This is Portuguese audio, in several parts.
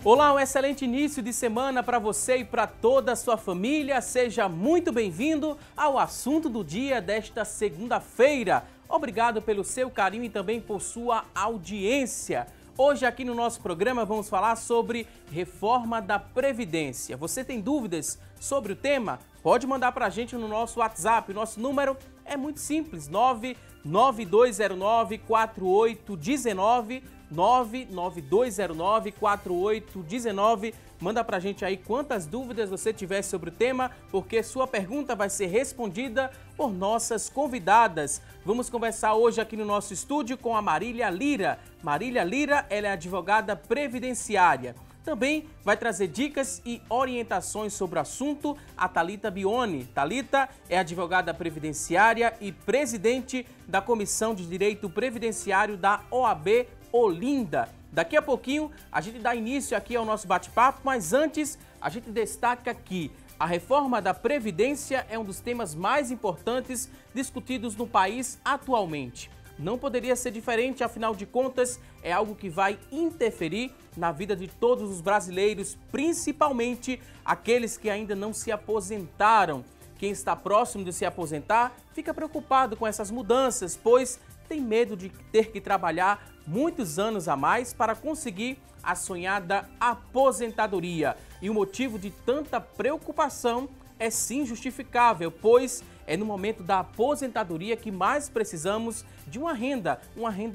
Olá, um excelente início de semana para você e para toda a sua família. Seja muito bem-vindo ao assunto do dia desta segunda-feira. Obrigado pelo seu carinho e também por sua audiência. Hoje aqui no nosso programa vamos falar sobre reforma da Previdência. Você tem dúvidas sobre o tema? Pode mandar para a gente no nosso WhatsApp. O nosso número é muito simples, 99209-4819, 99209-4819. Manda pra gente aí quantas dúvidas você tiver sobre o tema, porque sua pergunta vai ser respondida por nossas convidadas. Vamos conversar hoje aqui no nosso estúdio com a Marília Lira. Marília Lira, ela é advogada previdenciária. Também vai trazer dicas e orientações sobre o assunto a Thalita Bione. Thalita é advogada previdenciária e presidente da Comissão de Direito Previdenciário da OAB Olinda. Daqui a pouquinho a gente dá início aqui ao nosso bate-papo, mas antes a gente destaca que a reforma da Previdência é um dos temas mais importantes discutidos no país atualmente. Não poderia ser diferente, afinal de contas, é algo que vai interferir na vida de todos os brasileiros, principalmente aqueles que ainda não se aposentaram. Quem está próximo de se aposentar fica preocupado com essas mudanças, pois tem medo de ter que trabalhar muitos anos a mais para conseguir a sonhada aposentadoria. E o motivo de tanta preocupação é sim justificável, pois é no momento da aposentadoria que mais precisamos de uma renda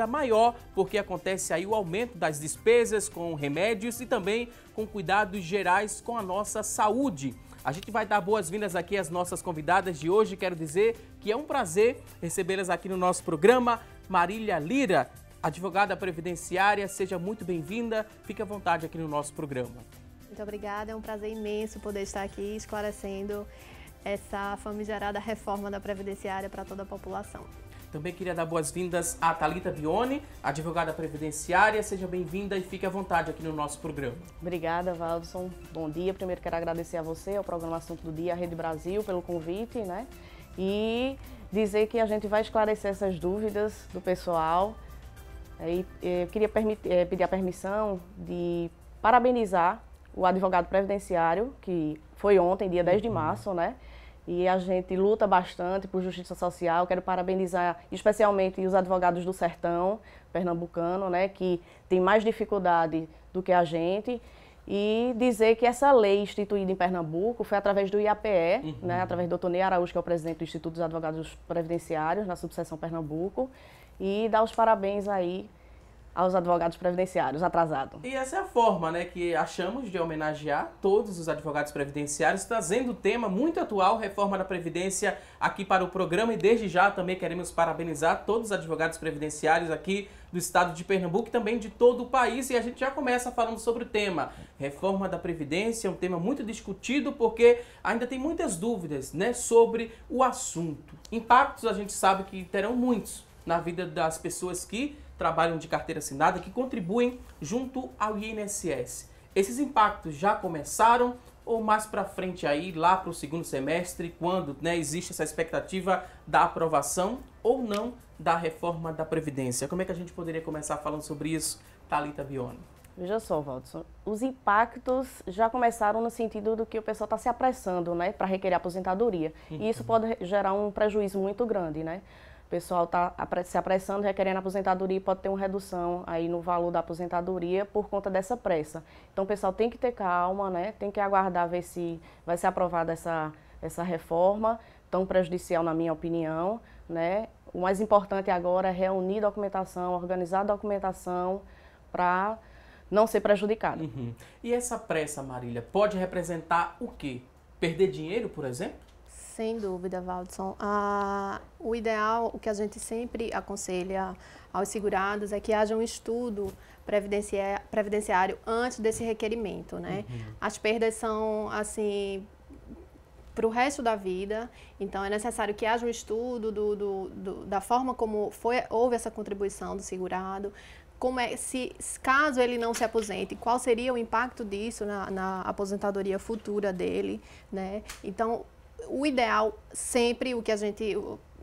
maior, porque acontece aí o aumento das despesas com remédios e também com cuidados gerais com a nossa saúde. A gente vai dar boas-vindas aqui às nossas convidadas de hoje. Quero dizer que é um prazer recebê-las aqui no nosso programa. Marília Lira, advogada previdenciária, seja muito bem-vinda. Fique à vontade aqui no nosso programa. Muito obrigada, é um prazer imenso poder estar aqui esclarecendo essa famigerada reforma da Previdenciária para toda a população. Também queria dar boas-vindas a Thalita Bione, advogada previdenciária. Seja bem-vinda e fique à vontade aqui no nosso programa. Obrigada, Valdson. Bom dia. Primeiro quero agradecer a você, ao programa Assunto do Dia, a Rede Brasil, pelo convite, né? E dizer que a gente vai esclarecer essas dúvidas do pessoal. Eu queria pedir a permissão de parabenizar o advogado previdenciário, que foi ontem, dia 10 de março, né? E a gente luta bastante por justiça social. Quero parabenizar especialmente os advogados do sertão pernambucano, né, que tem mais dificuldade do que a gente. E dizer que essa lei instituída em Pernambuco foi através do IAPE, né, através do Dr. Ney Araújo, que é o presidente do Instituto dos Advogados Previdenciários, na subseção Pernambuco. E dar os parabéns aí aos advogados previdenciários atrasados. E essa é a forma, né, que achamos de homenagear todos os advogados previdenciários, trazendo o tema muito atual, reforma da Previdência, aqui para o programa. E desde já também queremos parabenizar todos os advogados previdenciários aqui do estado de Pernambuco e também de todo o país. E a gente já começa falando sobre o tema. Reforma da Previdência é um tema muito discutido porque ainda tem muitas dúvidas, né, sobre o assunto. Impactos a gente sabe que terão muitos na vida das pessoas que trabalham de carteira assinada, que contribuem junto ao INSS. Esses impactos já começaram ou mais para frente aí, lá para o segundo semestre, quando, né, existe essa expectativa da aprovação ou não da reforma da Previdência? Como é que a gente poderia começar falando sobre isso, Thalita Bione? Veja só, Valdson, os impactos já começaram no sentido do que o pessoal está se apressando, né, para requerer aposentadoria. E isso pode gerar um prejuízo muito grande, né? O pessoal está se apressando, requerendo aposentadoria e pode ter uma redução aí no valor da aposentadoria por conta dessa pressa. Então o pessoal tem que ter calma, né? Tem que aguardar ver se vai ser aprovada essa reforma, tão prejudicial na minha opinião, né? O mais importante agora é reunir documentação, organizar a documentação para não ser prejudicado. E essa pressa, Marília, pode representar o quê? Perder dinheiro, por exemplo? Sem dúvida, Valdson. O ideal, o que a gente sempre aconselha aos segurados é que haja um estudo previdenciário antes desse requerimento, né? As perdas são, assim, para o resto da vida, então é necessário que haja um estudo da forma como houve essa contribuição do segurado, caso ele não se aposente, qual seria o impacto disso na aposentadoria futura dele, né? Então, o ideal sempre,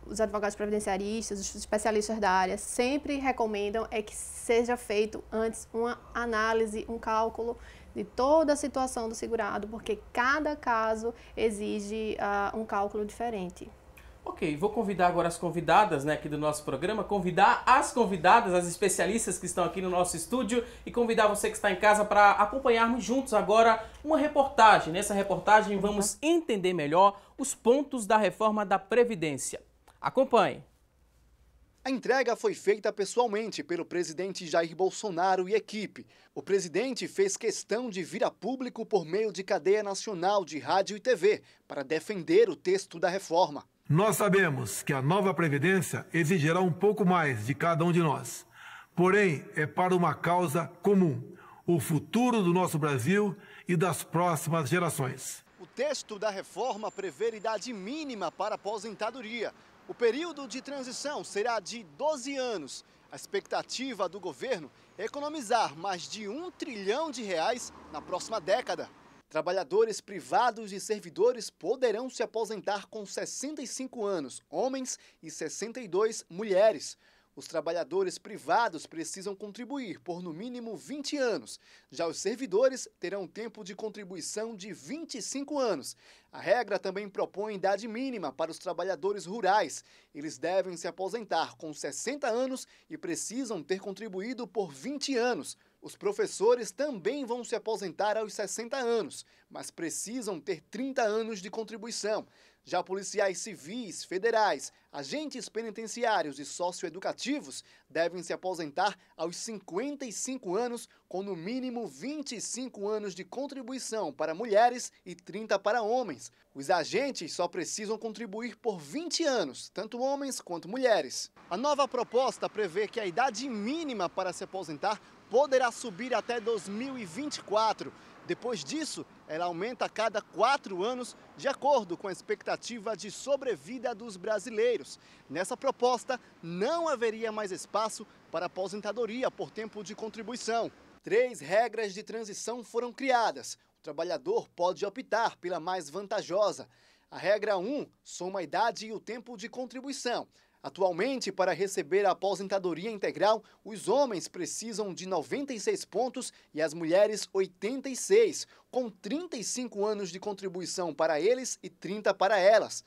os advogados previdenciaristas, os especialistas da área sempre recomendam é que seja feito antes uma análise, um cálculo de toda a situação do segurado, porque cada caso exige um cálculo diferente. Ok, vou convidar agora as convidadas, né, aqui do nosso programa, convidar as convidadas, as especialistas que estão aqui no nosso estúdio e convidar você que está em casa para acompanharmos juntos agora uma reportagem. Nessa reportagem vamos entender melhor os pontos da reforma da Previdência. Acompanhe. A entrega foi feita pessoalmente pelo presidente Jair Bolsonaro e equipe. O presidente fez questão de vir a público por meio de cadeia nacional de rádio e TV para defender o texto da reforma. Nós sabemos que a nova Previdência exigirá um pouco mais de cada um de nós. Porém, é para uma causa comum, o futuro do nosso Brasil e das próximas gerações. O texto da reforma prevê idade mínima para aposentadoria. O período de transição será de 12 anos. A expectativa do governo é economizar mais de R$ 1 trilhão na próxima década. Trabalhadores privados e servidores poderão se aposentar com 65 anos, homens, e 62 mulheres. Os trabalhadores privados precisam contribuir por no mínimo 20 anos. Já os servidores terão tempo de contribuição de 25 anos. A regra também propõe idade mínima para os trabalhadores rurais. Eles devem se aposentar com 60 anos e precisam ter contribuído por 20 anos. Os professores também vão se aposentar aos 60 anos, mas precisam ter 30 anos de contribuição. Já policiais civis, federais, agentes penitenciários e socioeducativos devem se aposentar aos 55 anos, com no mínimo 25 anos de contribuição para mulheres e 30 para homens. Os agentes só precisam contribuir por 20 anos, tanto homens quanto mulheres. A nova proposta prevê que a idade mínima para se aposentar poderá subir até 2024. Depois disso, ela aumenta a cada 4 anos, de acordo com a expectativa de sobrevida dos brasileiros. Nessa proposta, não haveria mais espaço para aposentadoria por tempo de contribuição. 3 regras de transição foram criadas. O trabalhador pode optar pela mais vantajosa. A regra 1 soma a idade e o tempo de contribuição. Atualmente, para receber a aposentadoria integral, os homens precisam de 96 pontos e as mulheres 86, com 35 anos de contribuição para eles e 30 para elas.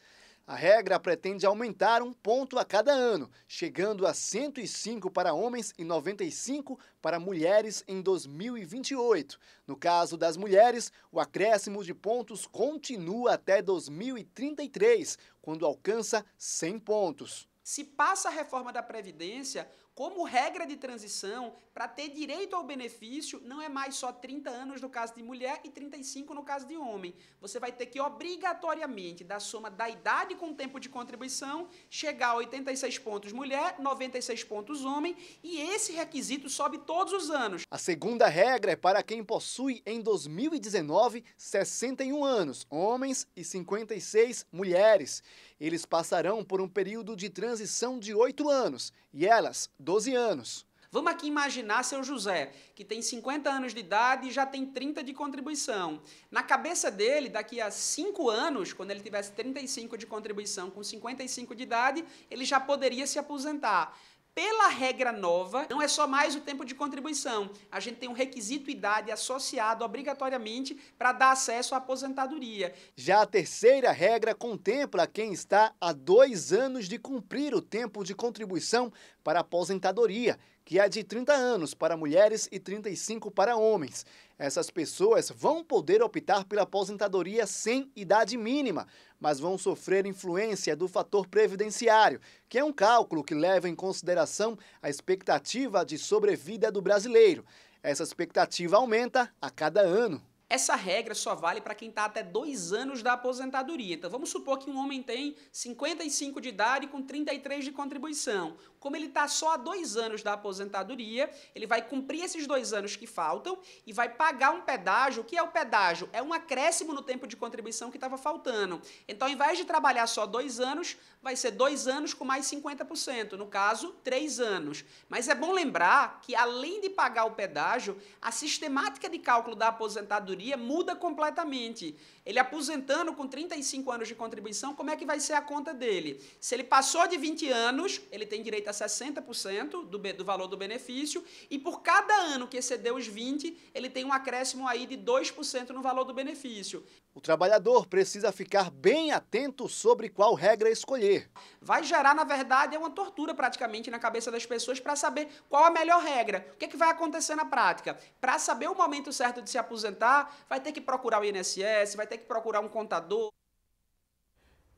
A regra pretende aumentar 1 ponto a cada ano, chegando a 105 para homens e 95 para mulheres em 2028. No caso das mulheres, o acréscimo de pontos continua até 2033, quando alcança 100 pontos. Se passa a reforma da Previdência, como regra de transição, para ter direito ao benefício, não é mais só 30 anos no caso de mulher e 35 no caso de homem. Você vai ter que, obrigatoriamente, da soma da idade com o tempo de contribuição, chegar a 86 pontos mulher, 96 pontos homem, e esse requisito sobe todos os anos. A segunda regra é para quem possui, em 2019, 61 anos, homens, e 56 mulheres. Eles passarão por um período de transição de 8 anos, e elas, 12 anos. Vamos aqui imaginar seu José, que tem 50 anos de idade e já tem 30 de contribuição. Na cabeça dele, daqui a 5 anos, quando ele tivesse 35 de contribuição com 55 de idade, ele já poderia se aposentar. Pela regra nova, não é só mais o tempo de contribuição. A gente tem um requisito idade associado obrigatoriamente para dar acesso à aposentadoria. Já a terceira regra contempla quem está há 2 anos de cumprir o tempo de contribuição para a aposentadoria, que é de 30 anos para mulheres e 35 para homens. Essas pessoas vão poder optar pela aposentadoria sem idade mínima, mas vão sofrer influência do fator previdenciário, que é um cálculo que leva em consideração a expectativa de sobrevida do brasileiro. Essa expectativa aumenta a cada ano. Essa regra só vale para quem está até 2 anos da aposentadoria. Então, vamos supor que um homem tem 55 de idade com 33 de contribuição. Como ele está só há 2 anos da aposentadoria, ele vai cumprir esses 2 anos que faltam e vai pagar um pedágio. O que é o pedágio? É um acréscimo no tempo de contribuição que estava faltando. Então, ao invés de trabalhar só 2 anos, vai ser 2 anos com mais 50%. No caso, 3 anos. Mas é bom lembrar que, além de pagar o pedágio, a sistemática de cálculo da aposentadoria aposentadoria muda completamente. Ele aposentando com 35 anos de contribuição, como é que vai ser a conta dele? Se ele passou de 20 anos, ele tem direito a 60% do valor do benefício, e por cada ano que exceder os 20, ele tem um acréscimo aí de 2% no valor do benefício. O trabalhador precisa ficar bem atento sobre qual regra escolher. Vai gerar, na verdade, uma tortura praticamente na cabeça das pessoas para saber qual a melhor regra. O que é que vai acontecer na prática? Para saber o momento certo de se aposentar, vai ter que procurar o INSS, vai ter que procurar um contador.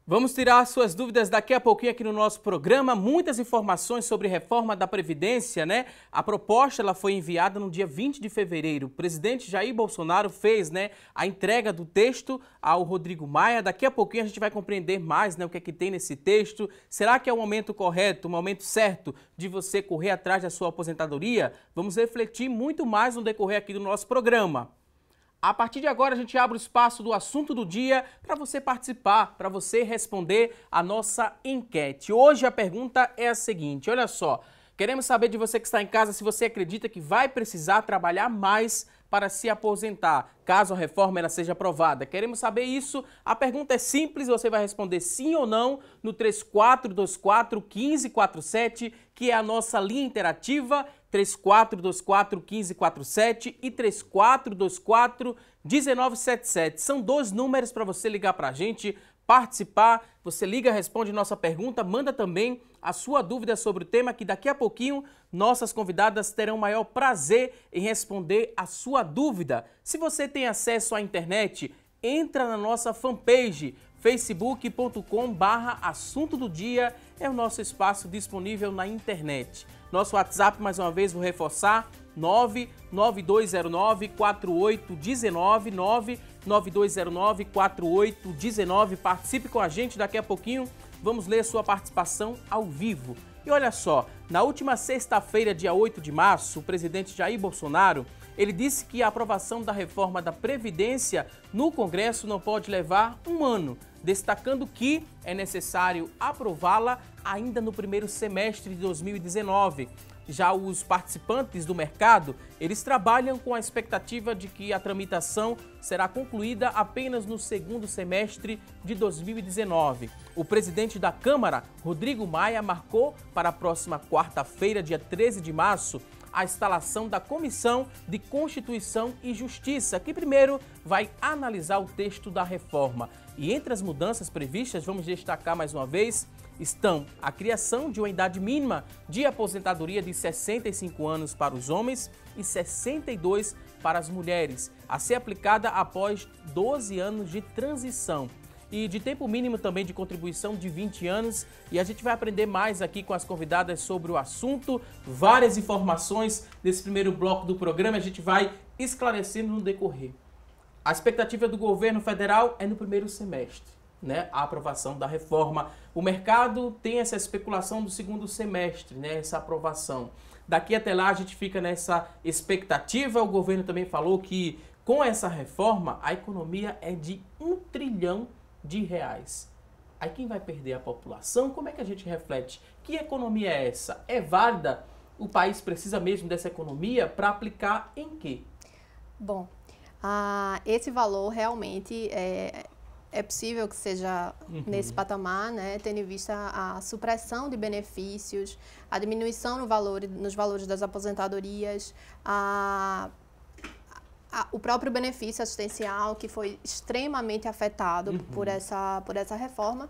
Vamos tirar suas dúvidas daqui a pouquinho aqui no nosso programa. Muitas informações sobre reforma da Previdência, né? A proposta ela foi enviada no dia 20 de fevereiro. O presidente Jair Bolsonaro fez, né, a entrega do texto ao Rodrigo Maia. Daqui a pouquinho a gente vai compreender mais, né, o que é que tem nesse texto. Será que é o momento correto, o momento certo de você correr atrás da sua aposentadoria? Vamos refletir muito mais no decorrer aqui do nosso programa. A partir de agora, a gente abre o espaço do assunto do dia para você participar, para você responder a nossa enquete. Hoje a pergunta é a seguinte, olha só, queremos saber de você que está em casa se você acredita que vai precisar trabalhar mais para se aposentar, caso a reforma ela seja aprovada. Queremos saber isso. A pergunta é simples, você vai responder sim ou não no 3424-1547, que é a nossa linha interativa, 3424-1547 e 3424-1977. São 2 números para você ligar para a gente, participar. Você liga, responde nossa pergunta, manda também a sua dúvida sobre o tema, que daqui a pouquinho nossas convidadas terão o maior prazer em responder a sua dúvida. Se você tem acesso à internet, entra na nossa fanpage, facebook.com/assunto do dia, é o nosso espaço disponível na internet. Nosso WhatsApp, mais uma vez, vou reforçar, 99209-4819, 99209-4819. Participe com a gente, daqui a pouquinho vamos ler sua participação ao vivo. E olha só, na última sexta-feira, dia 8 de março, o presidente Jair Bolsonaro, ele disse que a aprovação da reforma da Previdência no Congresso não pode levar um ano, destacando que é necessário aprová-la ainda no primeiro semestre de 2019. Já os participantes do mercado, eles trabalham com a expectativa de que a tramitação será concluída apenas no segundo semestre de 2019. O presidente da Câmara, Rodrigo Maia, marcou para a próxima quarta-feira, dia 13 de março, a instalação da Comissão de Constituição e Justiça, que primeiro vai analisar o texto da reforma. E entre as mudanças previstas, vamos destacar mais uma vez, estão a criação de uma idade mínima de aposentadoria de 65 anos para os homens e 62 para as mulheres, a ser aplicada após 12 anos de transição. E de tempo mínimo também de contribuição de 20 anos. E a gente vai aprender mais aqui com as convidadas sobre o assunto. Várias informações nesse primeiro bloco do programa a gente vai esclarecendo no decorrer. A expectativa do governo federal é no primeiro semestre, né, a aprovação da reforma. O mercado tem essa especulação do segundo semestre, né, essa aprovação. Daqui até lá a gente fica nessa expectativa. O governo também falou que com essa reforma a economia é de R$1 trilhão. Aí quem vai perder a população? Como é que a gente reflete? Que economia é essa? É válida? O país precisa mesmo dessa economia para aplicar em quê? Bom, esse valor realmente é possível que seja nesse patamar, né, tendo em vista a supressão de benefícios, a diminuição nos valores das aposentadorias, o próprio benefício assistencial, que foi extremamente afetado por essa reforma.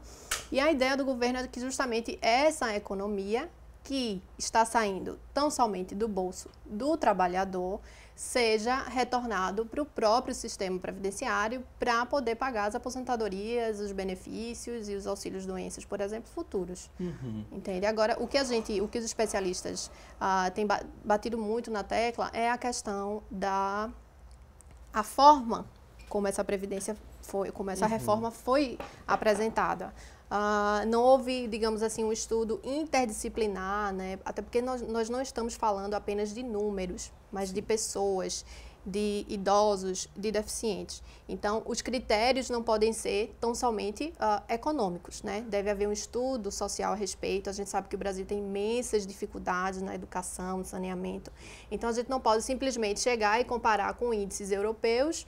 E a ideia do governo é que justamente essa economia que está saindo tão somente do bolso do trabalhador seja retornado para o próprio sistema previdenciário para poder pagar as aposentadorias, os benefícios e os auxílios doenças, por exemplo, futuros. Entende? Agora, o que os especialistas têm batido muito na tecla é a questão a forma como essa previdência como essa reforma foi apresentada. Não houve, digamos assim, um estudo interdisciplinar, né? Até porque nós não estamos falando apenas de números, mas de pessoas, de idosos, de deficientes. Então, os critérios não podem ser tão somente econômicos, né? Deve haver um estudo social a respeito. A gente sabe que o Brasil tem imensas dificuldades na educação, no saneamento. Então, a gente não pode simplesmente chegar e comparar com índices europeus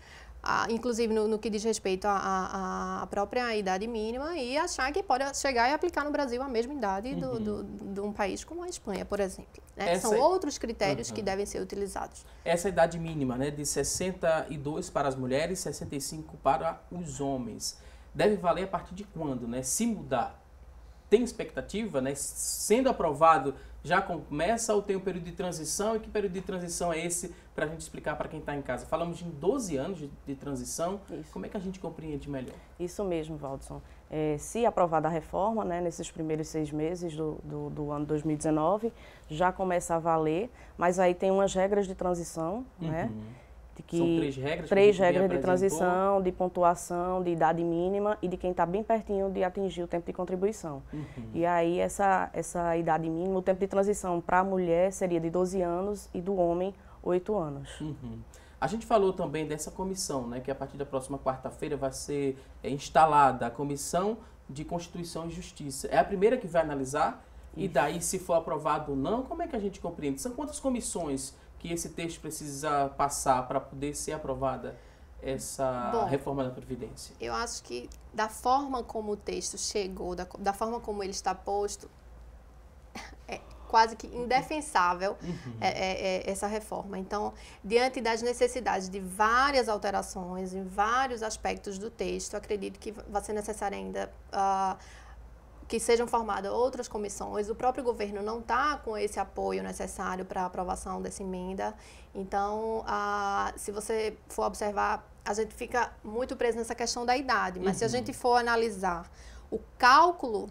inclusive no que diz respeito à própria idade mínima, e achar que pode chegar e aplicar no Brasil a mesma idade de um país como a Espanha, por exemplo. Né? São outros critérios que devem ser utilizados. Essa idade mínima, né, de 62 para as mulheres, 65 para os homens, deve valer a partir de quando, né? Se mudar, tem expectativa, né? Sendo aprovado, já começa ou tem um período de transição? E que período de transição é esse, para a gente explicar para quem está em casa? Falamos de 12 anos de transição. Isso. Como é que a gente compreende melhor? Isso mesmo, Valdson. Se aprovada a reforma, né, nesses primeiros 6 meses do ano 2019, já começa a valer, mas aí tem umas regras de transição, né? Que são 3 regras? 3 regras de transição, de pontuação, de idade mínima e de quem está bem pertinho de atingir o tempo de contribuição. E aí essa idade mínima, o tempo de transição para a mulher seria de 12 anos e do homem 8 anos. A gente falou também dessa comissão, né, que a partir da próxima quarta-feira vai ser instalada a Comissão de Constituição e Justiça. É a primeira que vai analisar? E daí, se for aprovado ou não, como é que a gente compreende? São quantas comissões que esse texto precisa passar para poder ser aprovada essa reforma da Previdência? Eu acho que da forma como o texto chegou, da forma como ele está posto, é quase que indefensável essa reforma. Então, diante das necessidades de várias alterações em vários aspectos do texto, acredito que vai ser necessário ainda que sejam formadas outras comissões. O próprio governo não está com esse apoio necessário para a aprovação dessa emenda. Então, se você for observar, a gente fica muito preso nessa questão da idade. Mas se a gente for analisar o cálculo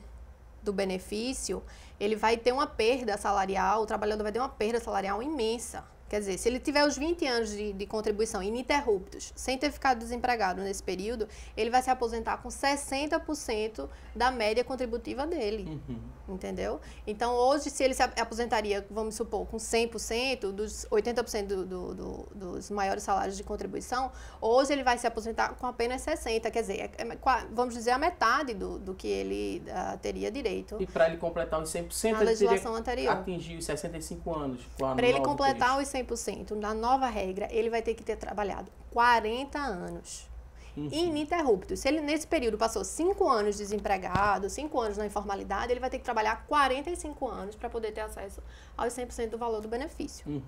do benefício, ele vai ter uma perda salarial, o trabalhador vai ter uma perda salarial imensa. Quer dizer, se ele tiver os 20 anos de contribuição ininterruptos, sem ter ficado desempregado nesse período, ele vai se aposentar com 60% da média contributiva dele, entendeu? Então, hoje, se ele se aposentaria, vamos supor, com 100%, dos 80% dos maiores salários de contribuição, hoje ele vai se aposentar com apenas 60%, quer dizer, vamos dizer, a metade do que ele teria direito. E para ele completar os 100%, na legislação anterior, atingir os 65 anos. Para ele completar os 100%, na nova regra, ele vai ter que ter trabalhado 40 anos ininterruptos. Se ele, nesse período, passou 5 anos desempregado, 5 anos na informalidade, ele vai ter que trabalhar 45 anos para poder ter acesso aos 100% do valor do benefício.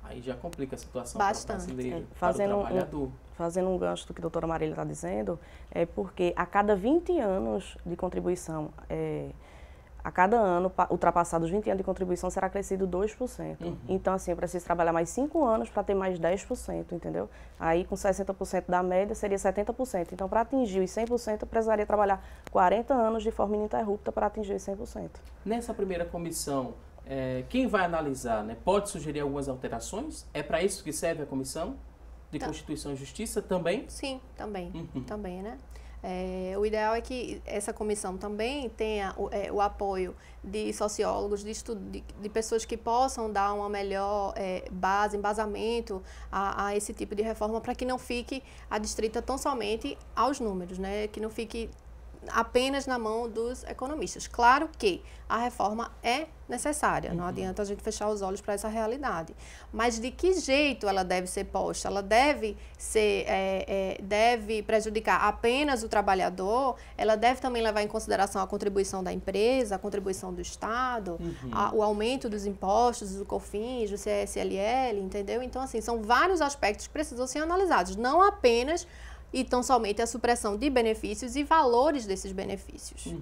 Aí já complica a situação para o brasileiro, para o trabalhador. Fazendo um gancho do que a doutora Marília está dizendo, é porque a cada 20 anos de contribuição, a cada ano, ultrapassados 20 anos de contribuição, será crescido 2%. Então, assim, eu preciso trabalhar mais 5 anos para ter mais 10%, entendeu? Aí, com 60% da média, seria 70%. Então, para atingir os 100%, eu precisaria trabalhar 40 anos de forma ininterrupta para atingir os 100%. Nessa primeira comissão, quem vai analisar, né, pode sugerir algumas alterações? É para isso que serve a Comissão de Constituição e Justiça também? Sim, também. Também, né? O ideal é que essa comissão também tenha o apoio de sociólogos, de pessoas que possam dar uma melhor embasamento a esse tipo de reforma, para que não fique adstrita tão somente aos números, né? Que não fique apenas na mão dos economistas. Claro que a reforma é necessária, não adianta a gente fechar os olhos para essa realidade. Mas de que jeito ela deve ser posta? Ela deve prejudicar apenas o trabalhador? Ela deve também levar em consideração a contribuição da empresa, a contribuição do Estado, o aumento dos impostos, do COFINS, do CSLL, entendeu? Então, assim, são vários aspectos que precisam ser analisados, não apenas e tão somente a supressão de benefícios e valores desses benefícios.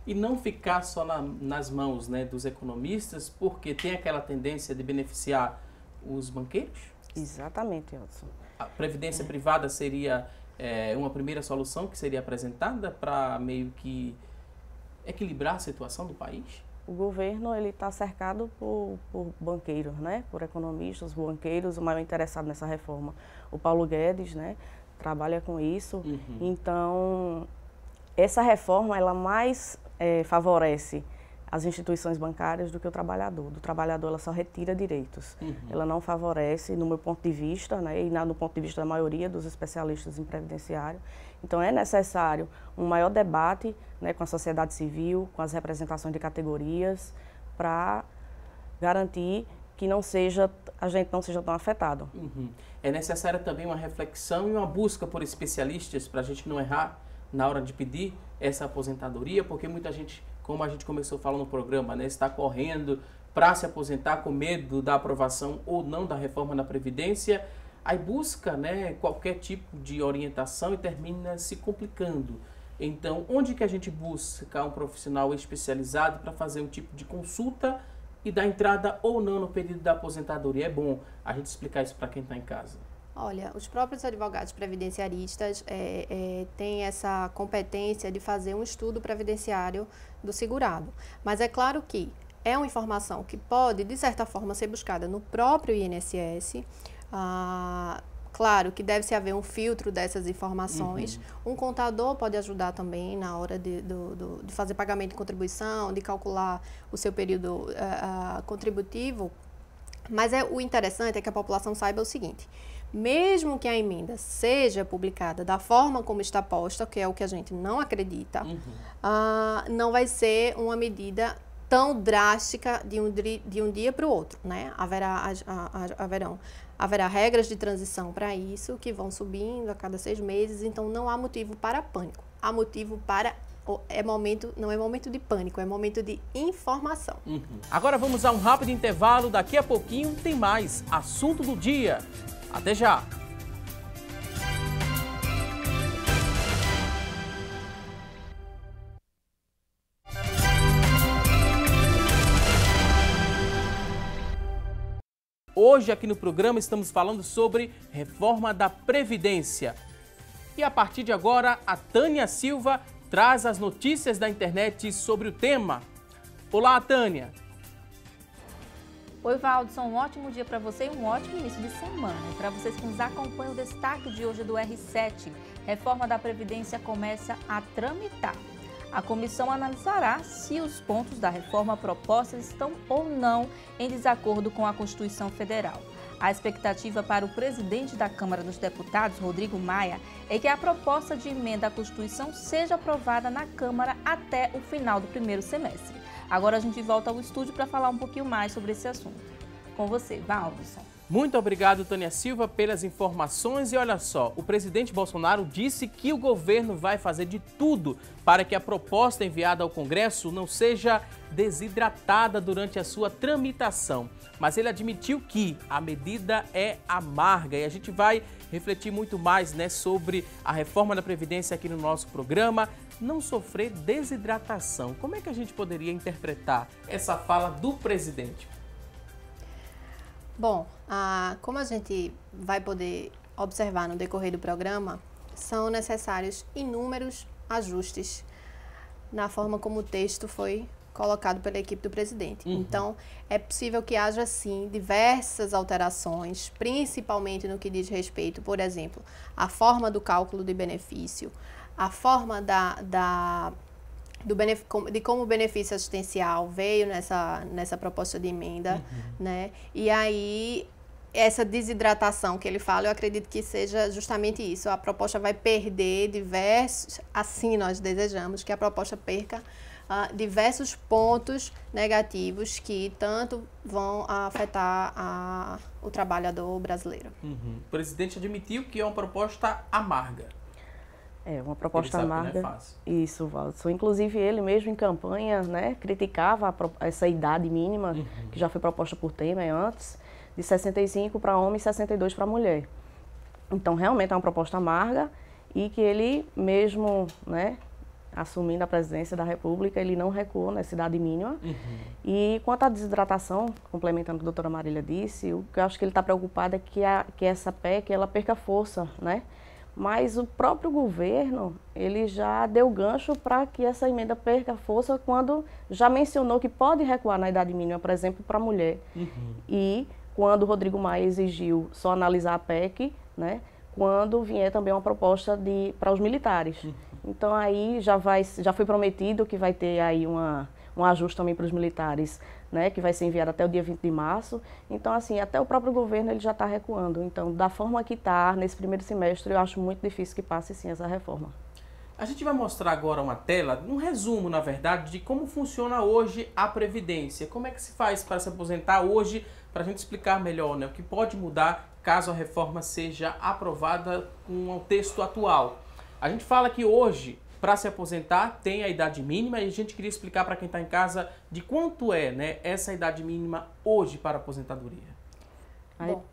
E não ficar só nas mãos, né, dos economistas, porque tem aquela tendência de beneficiar os banqueiros? Exatamente, Edson. A previdência privada seria uma primeira solução que seria apresentada para meio que equilibrar a situação do país? O governo está cercado por banqueiros, né, por economistas, banqueiros, o maior interessado nessa reforma. O Paulo Guedes, né, trabalha com isso. Então, essa reforma, ela mais favorece as instituições bancárias do que o trabalhador. Do trabalhador, ela só retira direitos. Ela não favorece, no meu ponto de vista, né, e no ponto de vista da maioria dos especialistas em previdenciário. Então, é necessário um maior debate, né, com a sociedade civil, com as representações de categorias, para garantir que a gente não seja tão afetado. Uhum. É necessária também uma reflexão e uma busca por especialistas para a gente não errar na hora de pedir essa aposentadoria, porque muita gente, como a gente começou a falar no programa, né, está correndo para se aposentar com medo da aprovação ou não da reforma da Previdência, aí busca, né, qualquer tipo de orientação e termina se complicando. Então, onde que a gente busca um profissional especializado para fazer um tipo de consulta e dar entrada ou não no pedido da aposentadoria? É bom a gente explicar isso para quem está em casa. Olha, os próprios advogados previdenciaristas têm essa competência de fazer um estudo previdenciário do segurado. Mas é claro que é uma informação que pode, de certa forma, ser buscada no próprio INSS. Claro que deve-se haver um filtro dessas informações. Um contador pode ajudar também na hora de fazer pagamento de contribuição, de calcular o seu período contributivo. Mas o interessante é que a população saiba o seguinte: mesmo que a emenda seja publicada da forma como está posta, que é o que a gente não acredita, não vai ser uma medida tão drástica de um dia para o outro, né? Haverá regras de transição para isso, que vão subindo a cada 6 meses, então não há motivo para pânico. Há motivo para... não é momento de pânico, é momento de informação. Agora vamos a um rápido intervalo, daqui a pouquinho tem mais assunto do dia. Até já! Hoje aqui no programa estamos falando sobre reforma da Previdência. E a partir de agora, a Tânia Silva traz as notícias da internet sobre o tema. Olá, Tânia! Oi, Valdson, um ótimo dia para você e um ótimo início de semana. E para vocês que nos acompanham, o destaque de hoje é do R7. Reforma da Previdência começa a tramitar. A comissão analisará se os pontos da reforma proposta estão ou não em desacordo com a Constituição Federal. A expectativa para o presidente da Câmara dos Deputados, Rodrigo Maia, é que a proposta de emenda à Constituição seja aprovada na Câmara até o final do primeiro semestre. Agora a gente volta ao estúdio para falar um pouquinho mais sobre esse assunto. Com você, Valdson. Muito obrigado, Tânia Silva, pelas informações. E olha só, o presidente Bolsonaro disse que o governo vai fazer de tudo para que a proposta enviada ao Congresso não seja desidratada durante a sua tramitação. Mas ele admitiu que a medida é amarga e a gente vai refletir muito mais, né, sobre a reforma da Previdência aqui no nosso programa. Não sofrer desidratação. Como é que a gente poderia interpretar essa fala do presidente? Bom, como a gente vai poder observar no decorrer do programa, são necessários inúmeros ajustes na forma como o texto foi colocado pela equipe do presidente. Então, é possível que haja, sim, diversas alterações, principalmente no que diz respeito, por exemplo, à forma do cálculo de benefício, a forma de como o benefício assistencial veio nessa proposta de emenda, né? E aí, essa desidratação que ele fala, eu acredito que seja justamente isso. A proposta vai perder diversos, assim nós desejamos que a proposta perca diversos pontos negativos que tanto vão afetar o trabalhador brasileiro. O presidente admitiu que é uma proposta amarga. É uma proposta amarga. Que não é fácil. Isso, Valdson. Inclusive, ele mesmo em campanha, né, criticava essa idade mínima, que já foi proposta por Temer antes, de 65 para homem e 62 para mulher. Então, realmente é uma proposta amarga e que ele mesmo, né, assumindo a presidência da República, ele não recuou nessa idade mínima. E quanto à desidratação, complementando o que a doutora Marília disse, o que eu acho que ele está preocupado é que essa PEC ela perca força, né? Mas o próprio governo, ele já deu gancho para que essa emenda perca força quando já mencionou que pode recuar na idade mínima, por exemplo, para a mulher. E quando o Rodrigo Maia exigiu só analisar a PEC, né, quando vier também uma proposta para os militares. Então aí já foi prometido que vai ter aí um ajuste também para os militares, né, que vai ser enviado até o dia 20 de março. Então, assim, até o próprio governo ele já está recuando. Então, da forma que está, nesse primeiro semestre, eu acho muito difícil que passe, sim, essa reforma. A gente vai mostrar agora uma tela, um resumo, na verdade, de como funciona hoje a Previdência. Como é que se faz para se aposentar hoje, para a gente explicar melhor, né, o que pode mudar caso a reforma seja aprovada com o texto atual. A gente fala que hoje, para se aposentar, tem a idade mínima e a gente queria explicar para quem está em casa de quanto é, né, essa idade mínima hoje para a aposentadoria. Bom,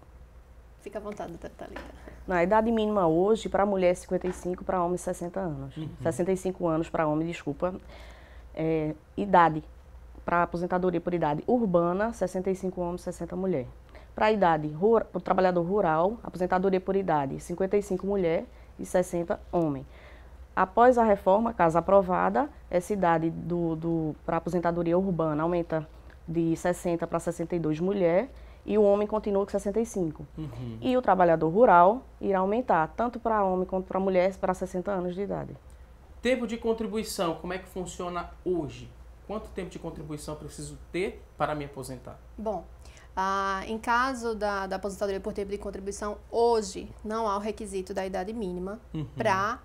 fica à vontade, doutora Thalita. A idade mínima hoje para mulher é 55, para homem 60 anos. 65 anos para homem, desculpa. Idade para aposentadoria por idade urbana, 65 homens, 60 mulher. Para a idade o trabalhador rural, aposentadoria por idade, 55 mulher e 60 homem. Após a reforma, caso aprovada, essa idade para aposentadoria urbana aumenta de 60 para 62 mulher e o homem continua com 65. E o trabalhador rural irá aumentar, tanto para homem quanto para mulher, para 60 anos de idade. Tempo de contribuição, como é que funciona hoje? Quanto tempo de contribuição eu preciso ter para me aposentar? Bom, em caso da aposentadoria por tempo de contribuição, hoje não há o requisito da idade mínima para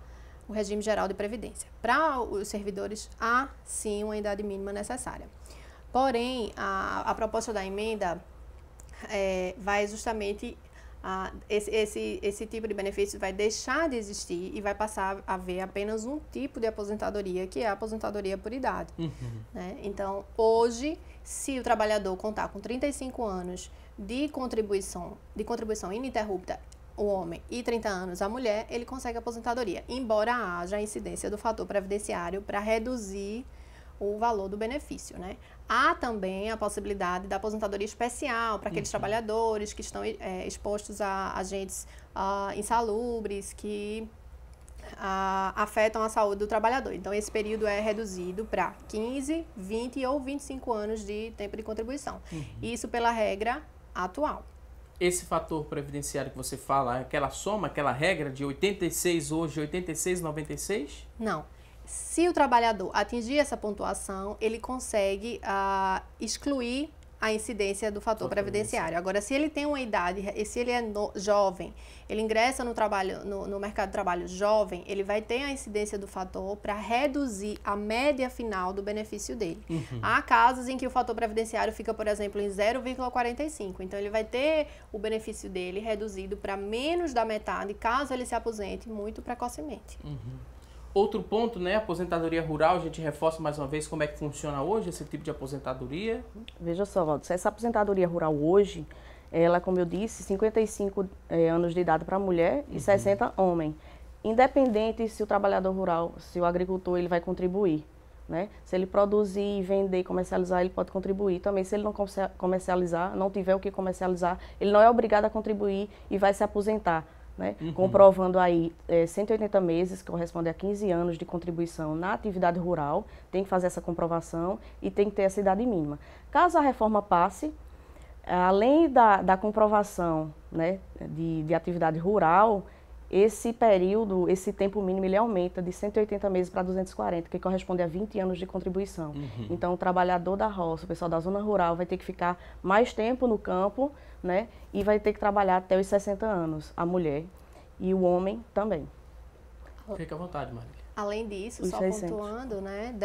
o regime geral de previdência. Para os servidores, há sim uma idade mínima necessária. Porém, a proposta da emenda vai justamente, esse tipo de benefício vai deixar de existir e vai passar a haver apenas um tipo de aposentadoria, que é a aposentadoria por idade. Né? Então, hoje, se o trabalhador contar com 35 anos de contribuição ininterrupta, o homem, e 30 anos a mulher, ele consegue aposentadoria, embora haja a incidência do fator previdenciário para reduzir o valor do benefício, né? Há também a possibilidade da aposentadoria especial para aqueles trabalhadores que estão expostos a agentes insalubres que afetam a saúde do trabalhador. Então, esse período é reduzido para 15, 20 ou 25 anos de tempo de contribuição. Isso pela regra atual. Esse fator previdenciário que você fala, aquela soma, aquela regra de 86 hoje, 86,96? Não. Se o trabalhador atingir essa pontuação, ele consegue excluir a incidência do fator previdenciário. Agora, se ele tem uma idade, se ele é jovem, ele ingressa no mercado de trabalho jovem, ele vai ter a incidência do fator para reduzir a média final do benefício dele. Há casos em que o fator previdenciário fica, por exemplo, em 0,45. Então, ele vai ter o benefício dele reduzido para menos da metade, caso ele se aposente muito precocemente. Outro ponto, né, aposentadoria rural, a gente reforça mais uma vez como é que funciona hoje esse tipo de aposentadoria. Veja só, Valdo, essa aposentadoria rural hoje, ela, como eu disse, 55 anos de idade para mulher e 60 homem. Independente se o trabalhador rural, se o agricultor, ele vai contribuir, né? Se ele produzir, vender e comercializar, ele pode contribuir. Também, se ele não comercializar, não tiver o que comercializar, ele não é obrigado a contribuir e vai se aposentar. Né? Comprovando aí 180 meses, que corresponde a 15 anos de contribuição na atividade rural, tem que fazer essa comprovação e tem que ter essa idade mínima. Caso a reforma passe, além da comprovação, né, de atividade rural, esse período, esse tempo mínimo, ele aumenta de 180 meses para 240, que corresponde a 20 anos de contribuição. Então, o trabalhador da roça, o pessoal da zona rural, vai ter que ficar mais tempo no campo, né? E vai ter que trabalhar até os 60 anos, a mulher, e o homem também. Fica à vontade, Marília. Além disso, Os só 600. pontuando, né,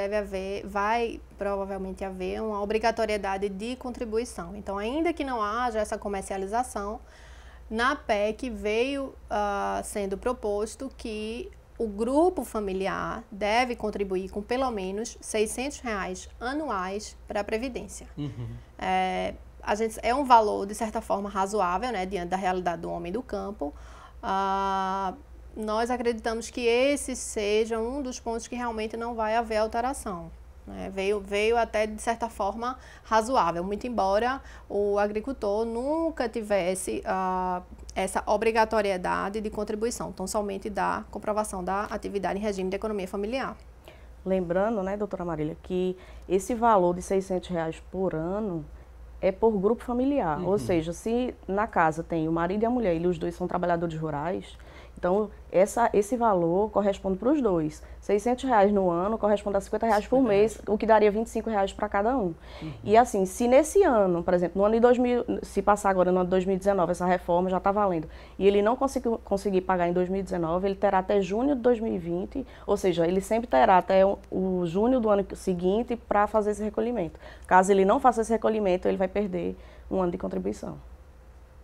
vai provavelmente haver uma obrigatoriedade de contribuição. Então, ainda que não haja essa comercialização, na PEC veio sendo proposto que o grupo familiar deve contribuir com pelo menos R$ 600 anuais para a Previdência. É um valor, de certa forma, razoável, né, diante da realidade do homem do campo. Nós acreditamos que esse seja um dos pontos que realmente não vai haver alteração. Né? Veio até, de certa forma, razoável, muito embora o agricultor nunca tivesse essa obrigatoriedade de contribuição, tão somente da comprovação da atividade em regime de economia familiar. Lembrando, né, doutora Marília, que esse valor de R$ 600 por ano é por grupo familiar. Ou seja, se na casa tem o marido e a mulher e os dois são trabalhadores rurais, Então, esse valor corresponde para os dois. R$600 no ano corresponde a R$50 por mês, o que daria R$25 para cada um. E assim, se nesse ano, por exemplo, no ano de 2000, se passar agora no ano de 2019, essa reforma já está valendo, e ele não conseguir pagar em 2019, ele terá até junho de 2020, ou seja, ele sempre terá até o junho do ano seguinte para fazer esse recolhimento. Caso ele não faça esse recolhimento, ele vai perder um ano de contribuição.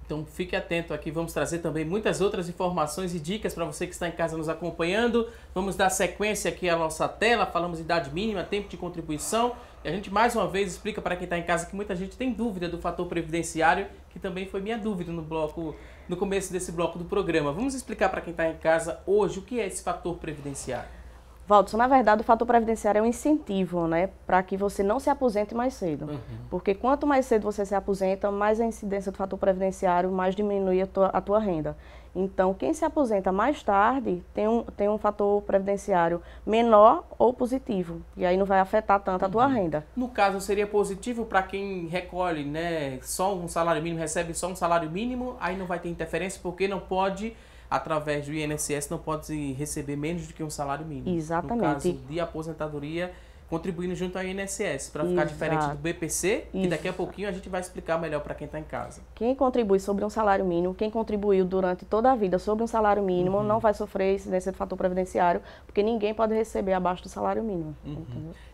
Então fique atento aqui, vamos trazer também muitas outras informações e dicas para você que está em casa nos acompanhando. Vamos dar sequência aqui à nossa tela, falamos de idade mínima, tempo de contribuição. E a gente mais uma vez explica para quem está em casa que muita gente tem dúvida do fator previdenciário, que também foi minha dúvida no começo desse bloco do programa. Vamos explicar para quem está em casa hoje o que é esse fator previdenciário. Valdson, na verdade, o fator previdenciário é um incentivo, né, para que você não se aposente mais cedo. Porque quanto mais cedo você se aposenta, mais a incidência do fator previdenciário, mais diminui a tua renda. Então, quem se aposenta mais tarde tem um fator previdenciário menor ou positivo. E aí não vai afetar tanto a tua renda. No caso, seria positivo para quem recolhe, né, só um salário mínimo, recebe só um salário mínimo, aí não vai ter interferência porque não pode... através do INSS não pode receber menos do que um salário mínimo. Exatamente. No caso de aposentadoria, contribuindo junto ao INSS, para ficar diferente do BPC, que daqui a pouquinho a gente vai explicar melhor para quem está em casa. Quem contribui sobre um salário mínimo, quem contribuiu durante toda a vida sobre um salário mínimo, não vai sofrer incidência do fator previdenciário, porque ninguém pode receber abaixo do salário mínimo.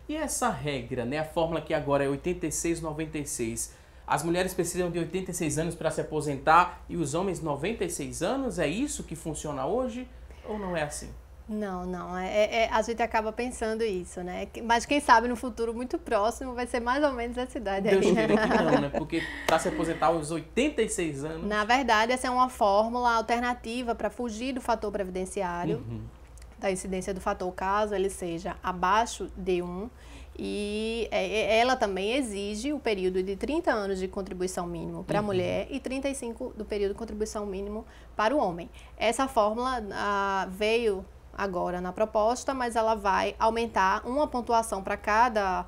E essa regra, né, a fórmula que agora é 86,96, as mulheres precisam de 86 anos para se aposentar e os homens 96 anos? É isso que funciona hoje ou não é assim? Não. A gente acaba pensando isso, né? Mas quem sabe no futuro muito próximo vai ser mais ou menos essa idade aí. Deus queira que não, né? Porque para se aposentar aos 86 anos... Na verdade, essa é uma fórmula alternativa para fugir do fator previdenciário, da incidência do fator, caso ele seja abaixo de 1. E ela também exige o período de 30 anos de contribuição mínimo para a mulher e 35 do período de contribuição mínimo para o homem. Essa fórmula veio agora na proposta, mas ela vai aumentar uma pontuação para cada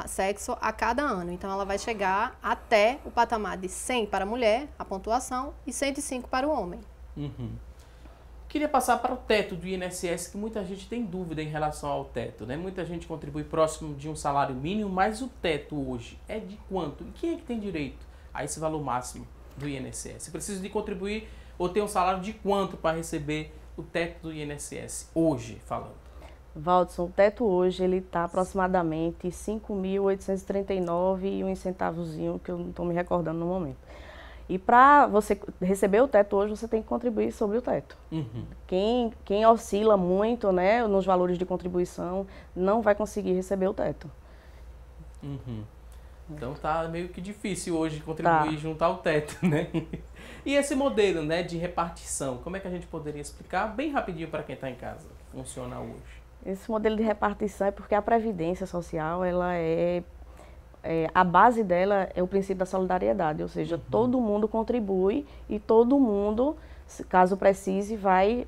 sexo a cada ano. Então, ela vai chegar até o patamar de 100 para a mulher, a pontuação, e 105 para o homem. Queria passar para o teto do INSS, que muita gente tem dúvida em relação ao teto, né? Muita gente contribui próximo de um salário mínimo, mas o teto hoje é de quanto? E quem é que tem direito a esse valor máximo do INSS? Você precisa de contribuir ou ter um salário de quanto para receber o teto do INSS, hoje falando? Valdson, o teto hoje ele está aproximadamente R$ 5.839 e um centavozinho, que eu não estou me recordando no momento. E para você receber o teto hoje, você tem que contribuir sobre o teto. Quem oscila muito, né, nos valores de contribuição, não vai conseguir receber o teto. Então tá meio que difícil hoje contribuir junto ao teto, né? E esse modelo, né, de repartição, como é que a gente poderia explicar bem rapidinho para quem está em casa, que funciona hoje? Esse modelo de repartição é porque a Previdência Social, ela a base dela é o princípio da solidariedade, ou seja, todo mundo contribui e todo mundo, caso precise, vai